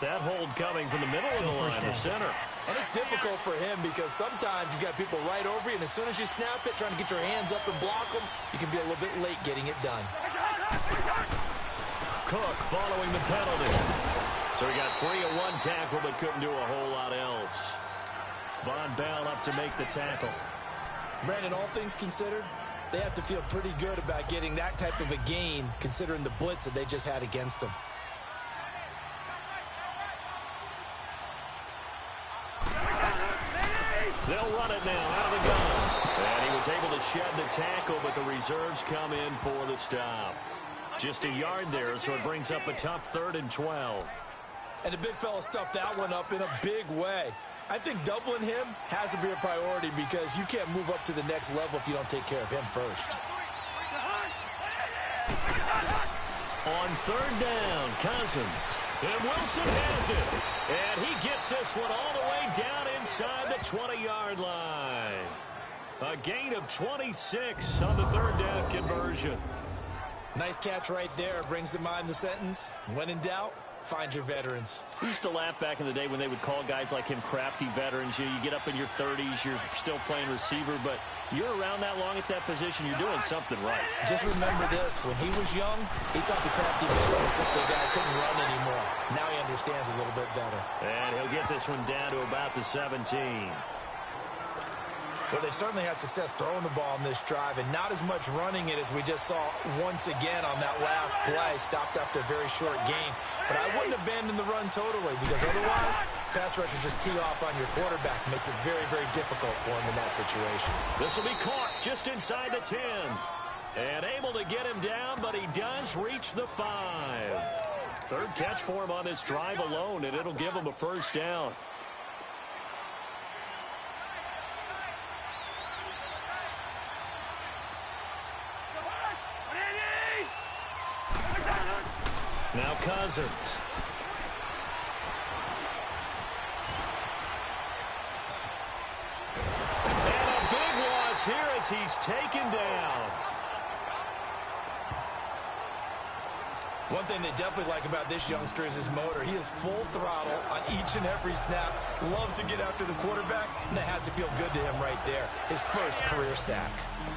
That hold coming from the middle of the line to center. And it's difficult for him because sometimes you've got people right over you, and as soon as you snap it, trying to get your hands up and block them, you can be a little bit late getting it done. Cook following the penalty. So he got free of one tackle, but couldn't do a whole lot else. Von Bell up to make the tackle. Brandon, all things considered, they have to feel pretty good about getting that type of a gain, considering the blitz that they just had against them. They'll run it now out of the gun. And he was able to shed the tackle, but the reserves come in for the stop. Just a yard there, so it brings up a tough 3rd and 12. And the big fella stuffed that one up in a big way. I think doubling him has to be a priority because you can't move up to the next level if you don't take care of him first. On 3rd down, Cousins. And Wilson has it. And he gets this one all the way down inside the 20-yard line. A gain of 26 on the 3rd down conversion. Nice catch right there. Brings to mind the sentence, when in doubt, find your veterans. We used to laugh back in the day when they would call guys like him crafty veterans. You get up in your 30s, you're still playing receiver, but you're around that long at that position, you're doing something right. Just remember this, when he was young, he thought the crafty veteran was simply a guy who couldn't run anymore. Now he understands a little bit better. And he'll get this one down to about the 17. Well, they certainly had success throwing the ball in this drive, and not as much running it as we just saw once again on that last play. Stopped after a very short gain. But I wouldn't abandon the run totally, because otherwise, pass rushers just tee off on your quarterback. Makes it very, very difficult for him in that situation. This will be caught just inside the 10. And able to get him down, but he does reach the 5. 3rd catch for him on this drive alone, and it'll give him a 1st down. Now Cousins. And a big loss here as he's taken down. One thing they definitely like about this youngster is his motor. He is full throttle on each and every snap. Loves to get after the quarterback, and that has to feel good to him right there. His first career sack.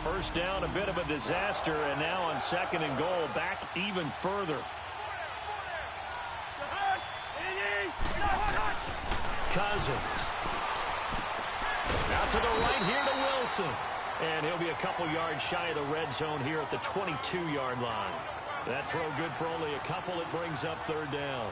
1st down, a bit of a disaster, and now on 2nd and goal, back even further. Cousins. Out to the right here to Wilson. And he'll be a couple yards shy of the red zone here at the 22-yard line. That throw good for only a couple. It brings up 3rd down.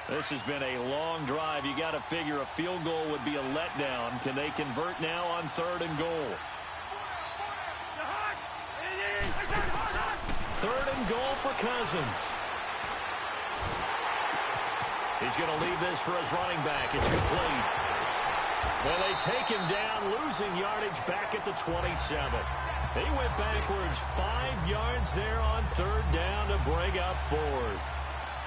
This has been a long drive. You got to figure a field goal would be a letdown. Can they convert now on 3rd and goal? 3rd and goal for Cousins. He's going to leave this for his running back. It's complete. And they take him down, losing yardage back at the 27. He went backwards 5 yards there on 3rd down to bring up 4th.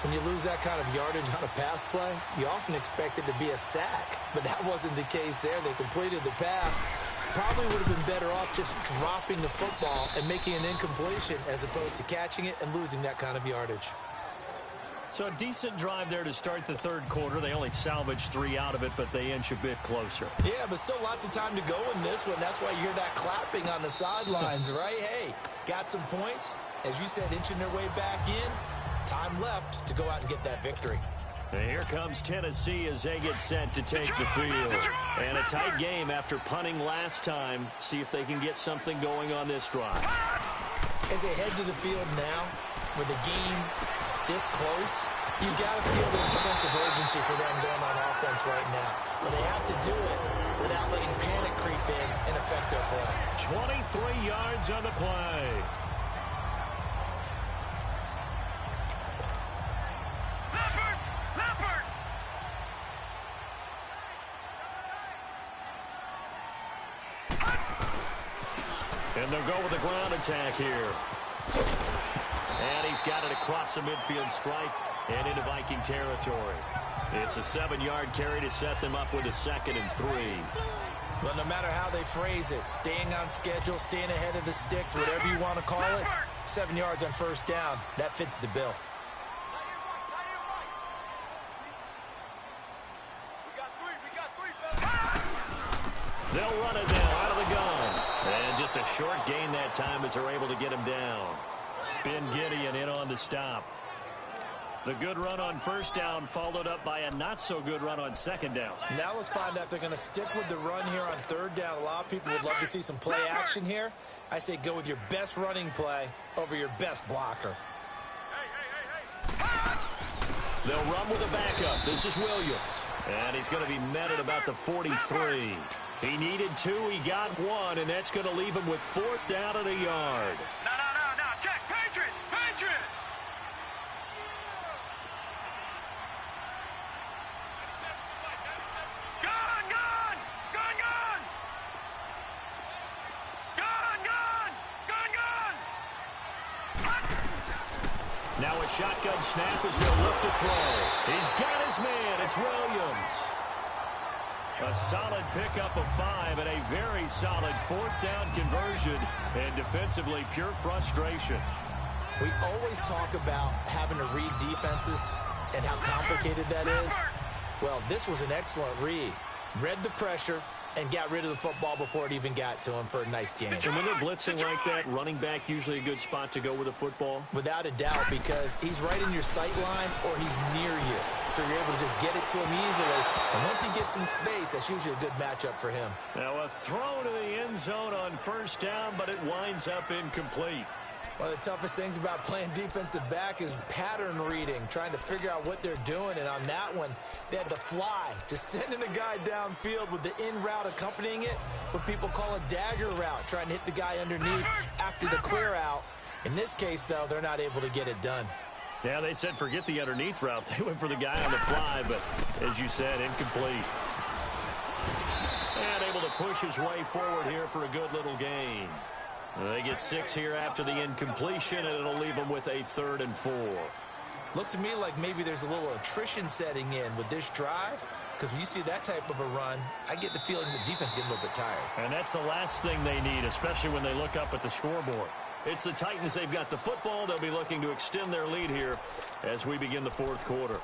When you lose that kind of yardage on a pass play, you often expect it to be a sack. But that wasn't the case there. They completed the pass. Probably would have been better off just dropping the football and making an incompletion as opposed to catching it and losing that kind of yardage. So a decent drive there to start the 3rd quarter. They only salvaged 3 out of it, but they inch a bit closer. Yeah, but still lots of time to go in this one. That's why you hear that clapping on the sidelines, right? Hey, got some points. As you said, inching their way back in. Time left to go out and get that victory. And here comes Tennessee as they get set to take the field. And a tight game after punting last time. See if they can get something going on this drive. As they head to the field now, with a game this close, you got to feel there's a sense of urgency for them going on offense right now. But they have to do it without letting panic creep in and affect their play. 23 yards on the play. And they'll go with a ground attack here. And he's got it across the midfield stripe and into Viking territory. It's a 7-yard carry to set them up with a 2nd and 3. Well, no matter how they phrase it, staying on schedule, staying ahead of the sticks, whatever you want to call it, 7 yards on first down, that fits the bill. They'll run it now out of the gun. And just a short gain that time as they're able to get him down. Ben Gideon in on the stop. The good run on first down followed up by a not-so-good run on 2nd down. Now let's find out if they're going to stick with the run here on 3rd down. A lot of people would love to see some play action here. I say go with your best running play over your best blocker. They'll run with a backup. This is Williams. And he's going to be met at about the 43. He needed 2. He got 1, and that's going to leave him with 4th down and a yard. No, check. Patriot. Now a shotgun snap as they'll look to throw. He's got his man. It's Williams. A solid pickup of 5 and a very solid 4th down conversion. And defensively, pure frustration. We always talk about having to read defenses and how complicated that is. Well, this was an excellent read. Read the pressure and got rid of the football before it even got to him for a nice game. And when they're blitzing like that, running back usually a good spot to go with the football? Without a doubt, because he's right in your sight line or he's near you. So you're able to just get it to him easily. And once he gets in space, that's usually a good matchup for him. Now a throw to the end zone on first down, but it winds up incomplete. One of the toughest things about playing defensive back is pattern reading, trying to figure out what they're doing. And on that one, they had to fly, just sending a guy downfield with the in route accompanying it, what people call a dagger route, trying to hit the guy underneath after the clear out. In this case, though, they're not able to get it done. Yeah, they said forget the underneath route. They went for the guy on the fly, but as you said, incomplete. And able to push his way forward here for a good little gain. They get 6 here after the incompletion, and it'll leave them with a 3rd and 4. Looks to me like maybe there's a little attrition setting in with this drive, because when you see that type of a run, I get the feeling the defense getting a little bit tired. And that's the last thing they need, especially when they look up at the scoreboard. It's the Titans. They've got the football. They'll be looking to extend their lead here as we begin the 4th quarter.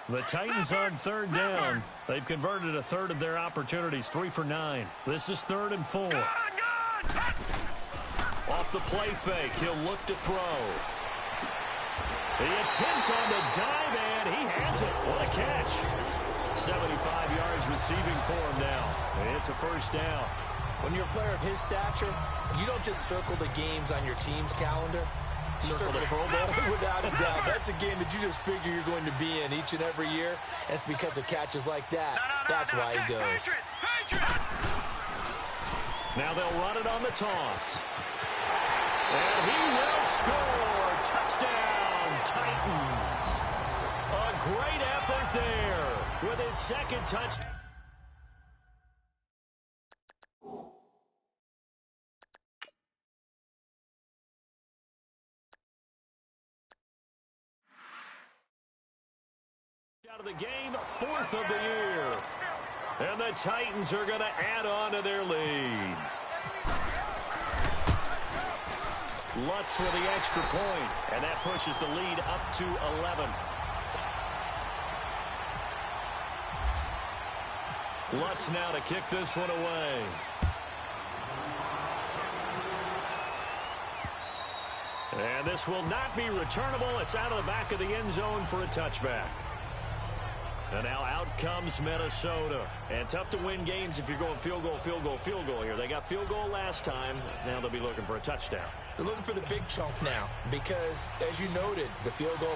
The Titans on 3rd down. They've converted a 1/3 of their opportunities, 3 for 9. This is 3rd and 4. Off the play fake, he'll look to throw. The attempt on the dive, and he has it. What a catch. 75 yards receiving for him now. It's a 1st down. When you're a player of his stature, you don't just circle the games on your team's calendar. You Circle the Pro Bowl? Without a doubt. That's a game that you just figure you're going to be in each and every year. And it's because of catches like that. That's why he goes. Now they'll run it on the toss. And he will score. Touchdown, Titans. A great effort there with his 2nd touchdown. Out of the game, 4th of the year. And the Titans are going to add on to their lead. Lutz with the extra point, and that pushes the lead up to 11. Lutz now to kick this one away. And this will not be returnable. It's out of the back of the end zone for a touchback. And now out comes Minnesota. And tough to win games if you're going field goal, field goal, field goal here. They got field goal last time. Now they'll be looking for a touchdown. They're looking for the big chunk now because, as you noted, the field goal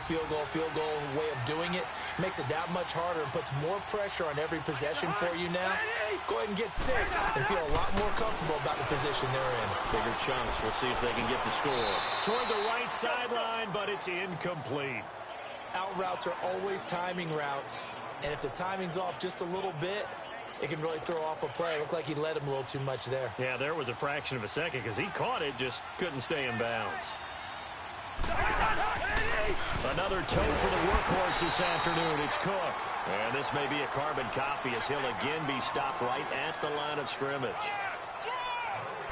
way of doing it makes it that much harder and puts more pressure on every possession for you now. Go ahead and get 6 and feel a lot more comfortable about the position they're in. Bigger chunks. We'll see if they can get the score. Toward the right sideline, but it's incomplete. Out routes are always timing routes, and if the timing's off just a little bit, it can really throw off a play. It looked like he led him a little too much there. Yeah, there was a fraction of a second because he caught it, just couldn't stay in bounds. Another tote for the workhorse this afternoon. It's Cook. And this may be a carbon copy as he'll again be stopped right at the line of scrimmage.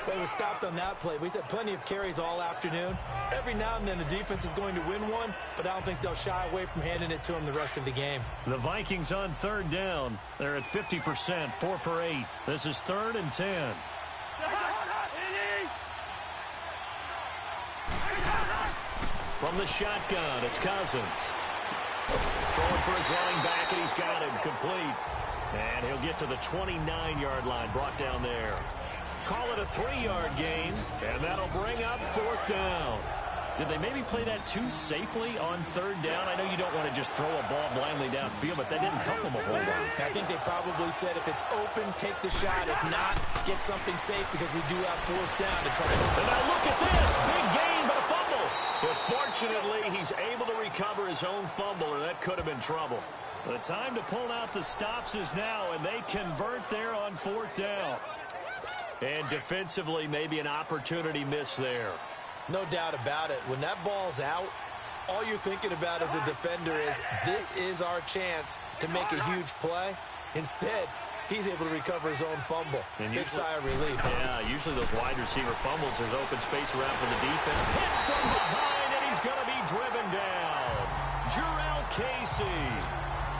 Well, he was stopped on that play, but he's had plenty of carries all afternoon. Every now and then the defense is going to win one, but I don't think they'll shy away from handing it to him the rest of the game. The Vikings on third down. They're at 50%, 4 for 8. This is 3rd and 10. From the shotgun, it's Cousins. Throwing for his running back, and he's got him complete. And he'll get to the 29-yard line, brought down there. Call it a 3-yard gain, and that'll bring up 4th down. Did they maybe play that too safely on 3rd down? I know you don't want to just throw a ball blindly downfield, but that didn't help them a whole lot. I think they probably said if it's open, take the shot. If not, get something safe because we do have 4th down to try. And now look at this. Big gain, but a fumble. But fortunately, he's able to recover his own fumble, or that could have been trouble. The time to pull out the stops is now, and they convert there on 4th down. And defensively, maybe an opportunity miss there. No doubt about it. When that ball's out, all you're thinking about as a defender is, this is our chance to make a huge play. Instead, he's able to recover his own fumble. And big sigh of relief. Yeah, usually those wide receiver fumbles, there's open space around for the defense. Hit from behind, and he's going to be driven down. Jarrell Casey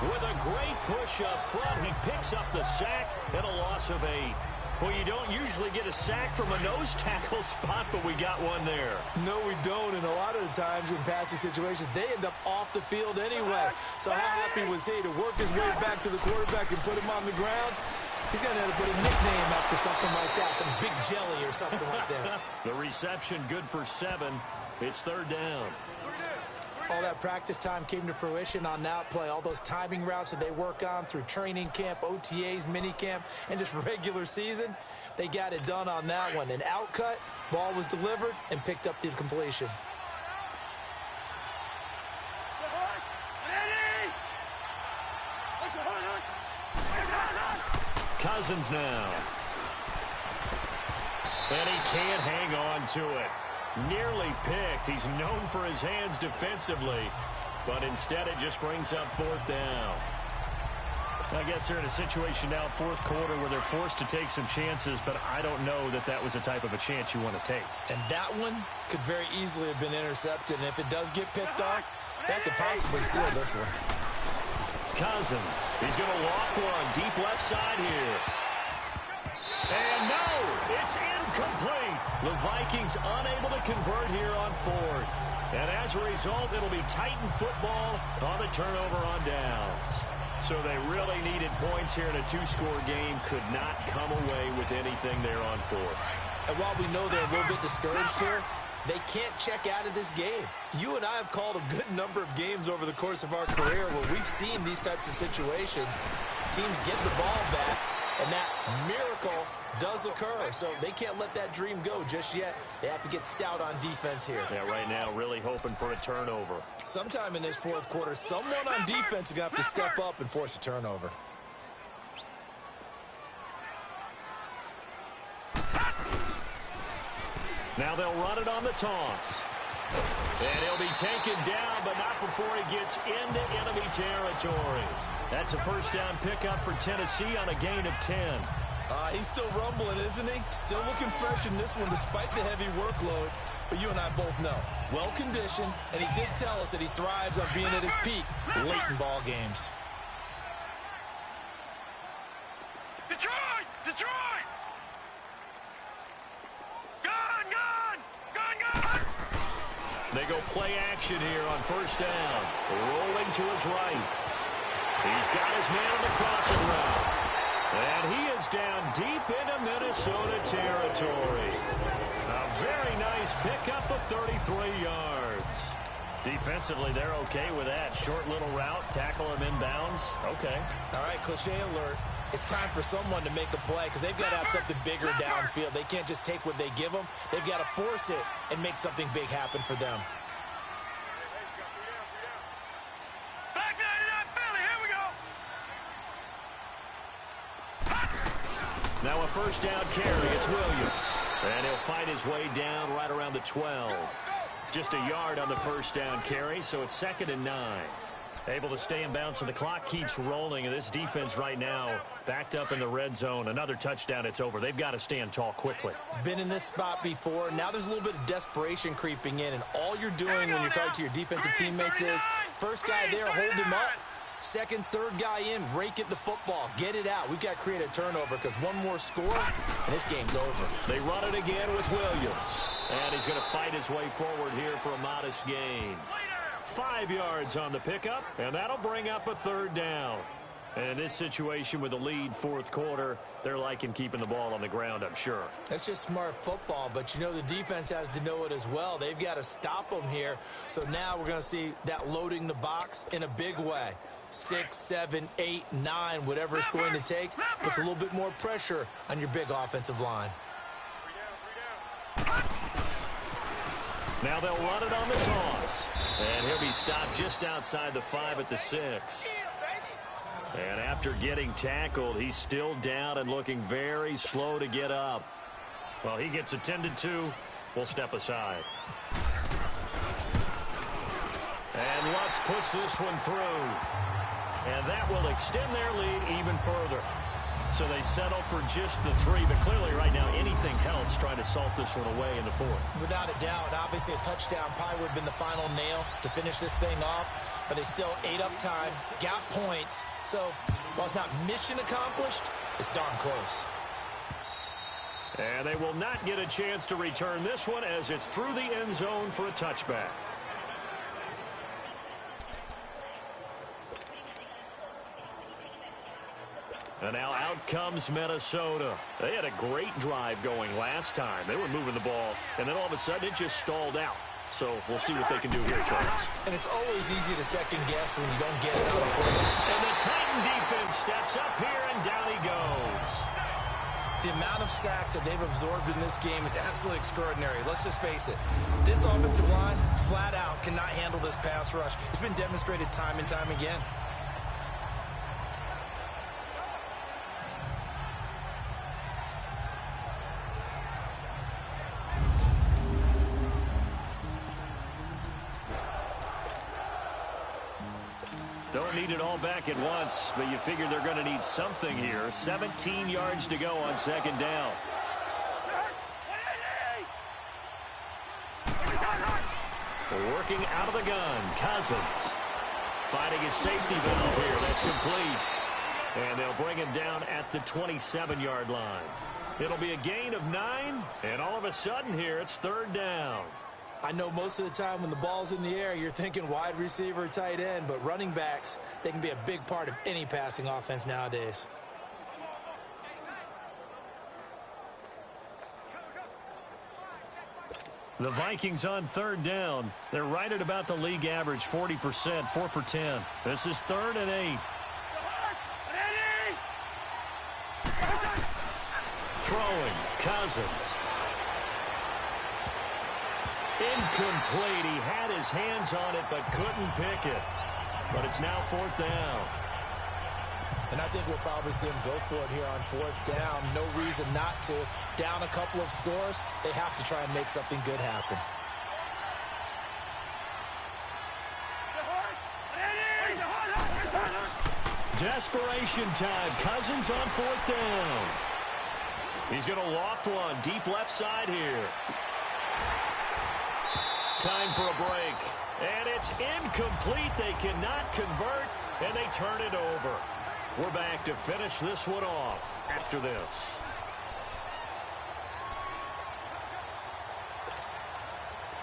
with a great push up front. He picks up the sack and a loss of 8. Well, you don't usually get a sack from a nose tackle spot, but we got one there. No, we don't, and a lot of the times in passing situations, they end up off the field anyway. So how happy was he to work his way back to the quarterback and put him on the ground? He's going to have to put a nickname after something like that, some Big Jelly or something like that. The reception good for 7. It's 3rd down. All that practice time came to fruition on that play. All those timing routes that they work on through training camp, OTAs, minicamp, and just regular season, they got it done on that one. An outcut, ball was delivered, and picked up the completion. Cousins now. And he can't hang on to it. Nearly picked. He's known for his hands defensively, but instead it just brings up 4th down. I guess they're in a situation now, 4th quarter, where they're forced to take some chances, but I don't know that that was the type of a chance you want to take. And that one could very easily have been intercepted, and if it does get picked off, that could possibly seal this one. Cousins, he's going to walk one deep left side here. And no, it's incomplete. The Vikings unable to convert here on 4th. And as a result, it'll be Titan football on the turnover on downs. So they really needed points here in a 2-score game. Could not come away with anything there on 4th. And while we know they're a little bit discouraged here, they can't check out of this game. You and I have called a good number of games over the course of our career where we've seen these types of situations. Teams get the ball back, and that miracle does occur. So they can't let that dream go just yet. They have to get stout on defense here. Yeah, right now really hoping for a turnover. Sometime in this 4th quarter, someone on defense is going to have to step up and force a turnover. Now they'll run it on the toss. And he'll be taken down, but not before he gets into enemy territory. That's a 1st down pickup for Tennessee on a gain of 10. He's still rumbling, isn't he? Still looking fresh in this one despite the heavy workload. But you and I both know, well-conditioned, and he did tell us that he thrives on being at his peak late in ball games. Detroit! Detroit! Gun! Gun! Gun! Gun! They go play action here on first down. Rolling to his right. He's got his man on the crossing route. And he is down deep into Minnesota territory. A very nice pickup of 33 yards. Defensively, they're okay with that. Short little route, tackle him inbounds. Okay. All right, cliche alert. It's time for someone to make a play because they've got to have something bigger downfield. They can't just take what they give them. They've got to force it and make something big happen for them. Back 99 Philly, here we go. Now a first down carry. It's Williams. And he'll fight his way down right around the 12. Just a yard on the first down carry, so it's 2nd and 9. Able to stay in bounds, so the clock keeps rolling. And this defense right now backed up in the red zone. Another touchdown, it's over. They've got to stand tall quickly. Been in this spot before. Now there's a little bit of desperation creeping in. And all you're doing when you're talking to your defensive teammates is, first guy there, hold him up. Second, third guy in, rake at the football. Get it out. We've got to create a turnover because one more score, and this game's over. They run it again with Williams. And he's going to fight his way forward here for a modest gain. 5 yards on the pickup, and that'll bring up a third down. And in this situation with the lead fourth quarter, they're liking keeping the ball on the ground, I'm sure. That's just smart football, but you know the defense has to know it as well. They've got to stop them here. So now we're going to see that loading the box in a big way. 6, 7, 8, 9, whatever it's going to take, puts a little bit more pressure on your big offensive line. Now they'll run it on the toss. And he'll be stopped just outside the 5 at the 6. And after getting tackled, he's still down and looking very slow to get up. Well, he gets attended to. We'll step aside. And Lutz puts this one through. And that will extend their lead even further. So they settle for just the 3, but clearly right now anything helps trying to salt this one away in the 4th. Without a doubt, obviously a touchdown probably would have been the final nail to finish this thing off, but they still ate up time, got points. So while it's not mission accomplished, it's darn close. And they will not get a chance to return this one as it's through the end zone for a touchback. And now out comes Minnesota. They had a great drive going last time. They were moving the ball, and then all of a sudden it just stalled out. So we'll see what they can do here, Charles. And it's always easy to second guess when you don't get it out of point. And the Titan defense steps up here, and down he goes. The amount of sacks that they've absorbed in this game is absolutely extraordinary. Let's just face it. This offensive line, flat out, cannot handle this pass rush. It's been demonstrated time and time again. Don't need it all back at once, but you figure they're going to need something here. 17 yards to go on 2nd down. Working out of the gun, Cousins. Finding his safety valve here. That's complete. And they'll bring him down at the 27-yard line. It'll be a gain of 9, and all of a sudden here it's 3rd down. I know most of the time when the ball's in the air, you're thinking wide receiver, tight end, but running backs, they can be a big part of any passing offense nowadays. The Vikings on 3rd down. They're right at about the league average, 40%, 4 for 10. This is 3rd and 8. Throwing, Cousins. Incomplete. He had his hands on it but couldn't pick it. But it's now 4th down. And I think we'll probably see him go for it here on 4th down. No reason not to. Down a couple of scores, they have to try and make something good happen. Desperation time. Cousins on 4th down. He's going to loft one deep left side here. Time for a break. And it's incomplete. They cannot convert, and they turn it over. We're back to finish this one off after this.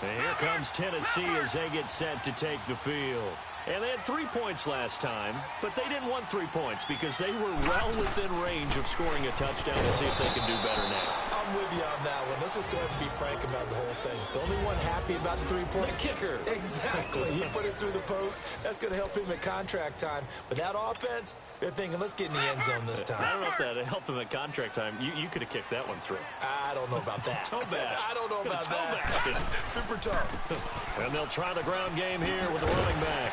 And here comes Tennessee as they get set to take the field. And they had 3 points last time, but they didn't want 3 points because they were well within range of scoring a touchdown. We'll see if they can do better now. I'm with you on that one. Let's just go ahead and be frank about the whole thing. The only one happy about the three-point kicker. Exactly. He put it through the post. That's going to help him at contract time. But that offense, they're thinking, let's get in the end zone this time. I don't know if that helped him at contract time. You could have kicked that one through. I don't know about that. Toe bash. I don't know about Toe that. bash. Super tough. And they'll try the ground game here with the running back.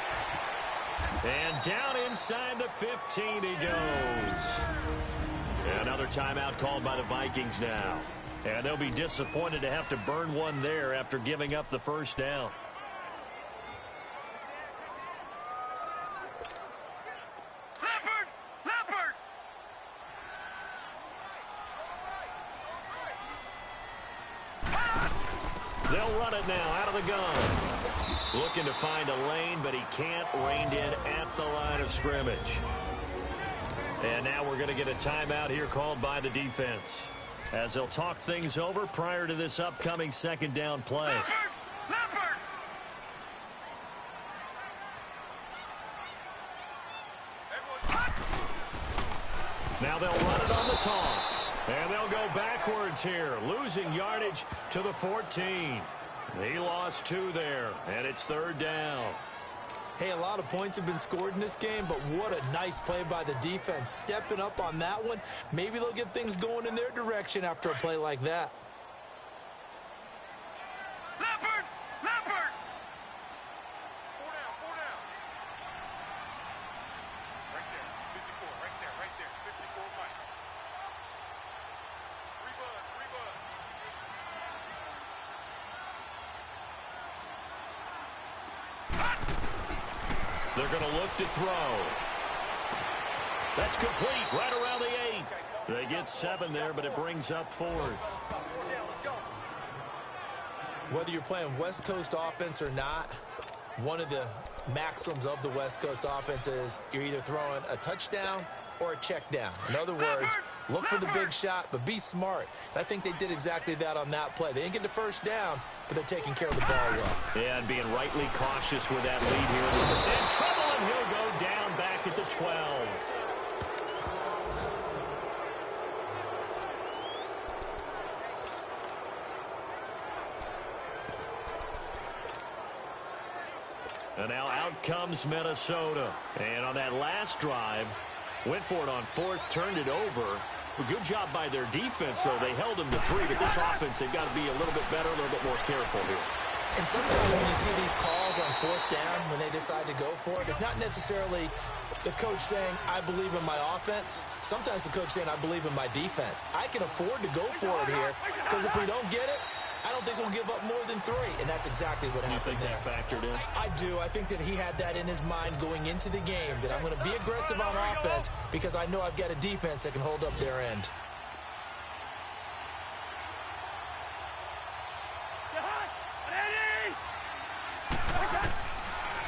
And down inside the 15 he goes. Another timeout called by the Vikings now. And they'll be disappointed to have to burn one there after giving up the first down. Leopard! They'll run it now out of the gun. Looking to find a lane, but he can't. Reined in at the line of scrimmage. And now we're going to get a timeout here called by the defense, as they'll talk things over prior to this upcoming second down play. Leopard! Now they'll run it on the toss. And they'll go backwards here, losing yardage to the 14. He lost 2 there, and it's third down. Hey, a lot of points have been scored in this game, but what a nice play by the defense. Stepping up on that one. Maybe they'll get things going in their direction after a play like that. Leopard! Four down. Right there. 54, right there. 54 Mike. Rebud. They're going to look to throw. That's complete right around the 8. They get 7 there, but it brings up 4th. Whether you're playing West Coast offense or not, one of the maxims of the West Coast offense is you're either throwing a touchdown or a check down. In other words, look for the big shot, but be smart. And I think they did exactly that on that play. They didn't get the first down, but they're taking care of the ball well. Yeah, and being rightly cautious with that lead here. In trouble, and he'll go down back at the 12. And now out comes Minnesota. And on that last drive, went for it on 4th, turned it over. A good job by their defense, though. They held them to 3, but this offense, they've got to be a little bit better, a little bit more careful here. And sometimes when you see these calls on 4th down, when they decide to go for it, it's not necessarily the coach saying, I believe in my offense. Sometimes the coach saying, I believe in my defense. I can afford to go for it here, because if we don't get it, I don't think we'll give up more than 3, and that's exactly what happened there. You think that factored in? I do. I think that he had that in his mind going into the game, that I'm going to be aggressive on offense because I know I've got a defense that can hold up their end.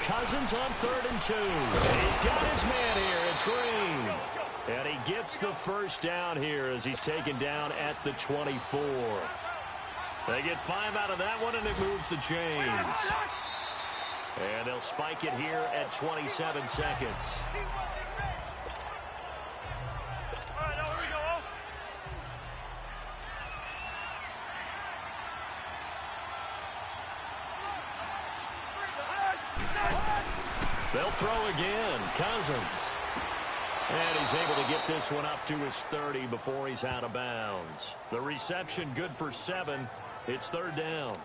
Cousins on 3rd and 2. He's got his man here. It's Green. And he gets the first down here as he's taken down at the 24. They get 5 out of that one, and it moves the chains. And they'll spike it here at 27 seconds. They'll throw again. Cousins. And he's able to get this one up to his 30 before he's out of bounds. The reception good for 7. It's 3rd down.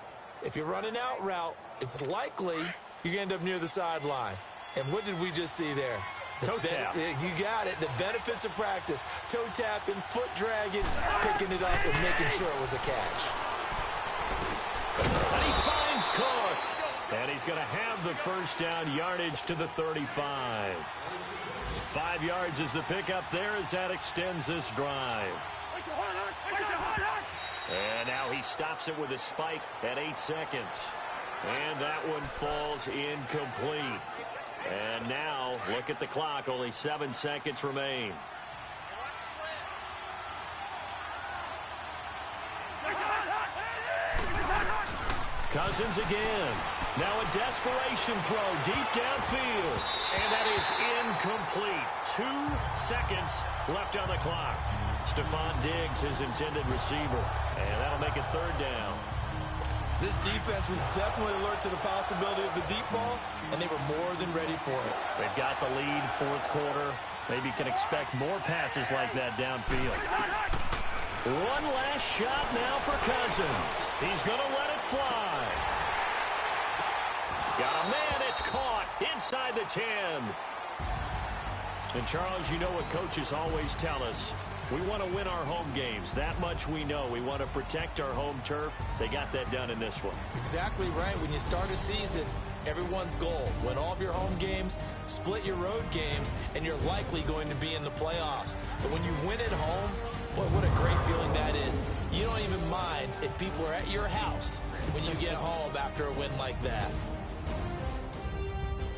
If you're running out route, it's likely you're going to end up near the sideline. And what did we just see there? Toe tap. You got it. The benefits of practice. Toe tapping, foot dragging, picking it up, and making sure it was a catch. And he finds Cook. And he's going to have the first down, yardage to the 35. 5 yards is the pickup there as that extends this drive. And now he stops it with a spike at 8 seconds. And that one falls incomplete. And now, look at the clock. Only 7 seconds remain. Cousins again. Now a desperation throw deep downfield. And that is incomplete. 2 seconds left on the clock. Stephon Diggs, his intended receiver. And that'll make it 3rd down. This defense was definitely alert to the possibility of the deep ball, and they were more than ready for it. They've got the lead, 4th quarter. Maybe can expect more passes like that downfield. One last shot now for Cousins. He's going to let it fly. Got a man, it's caught inside the 10. And Charles, you know what coaches always tell us. We want to win our home games. That much we know. We want to protect our home turf. They got that done in this one. Exactly right. When you start a season, everyone's goal: win all of your home games, split your road games, and you're likely going to be in the playoffs. But when you win at home, boy, what a great feeling that is. You don't even mind if people are at your house when you get home after a win like that.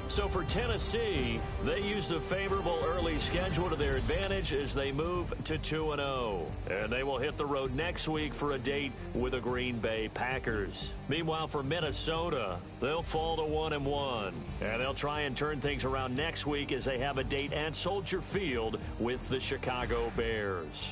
So for Tennessee, they used a favorable early schedule to their advantage as they move to 2-0. And they will hit the road next week for a date with the Green Bay Packers. Meanwhile, for Minnesota, they'll fall to 1-1. And they'll try and turn things around next week as they have a date at Soldier Field with the Chicago Bears.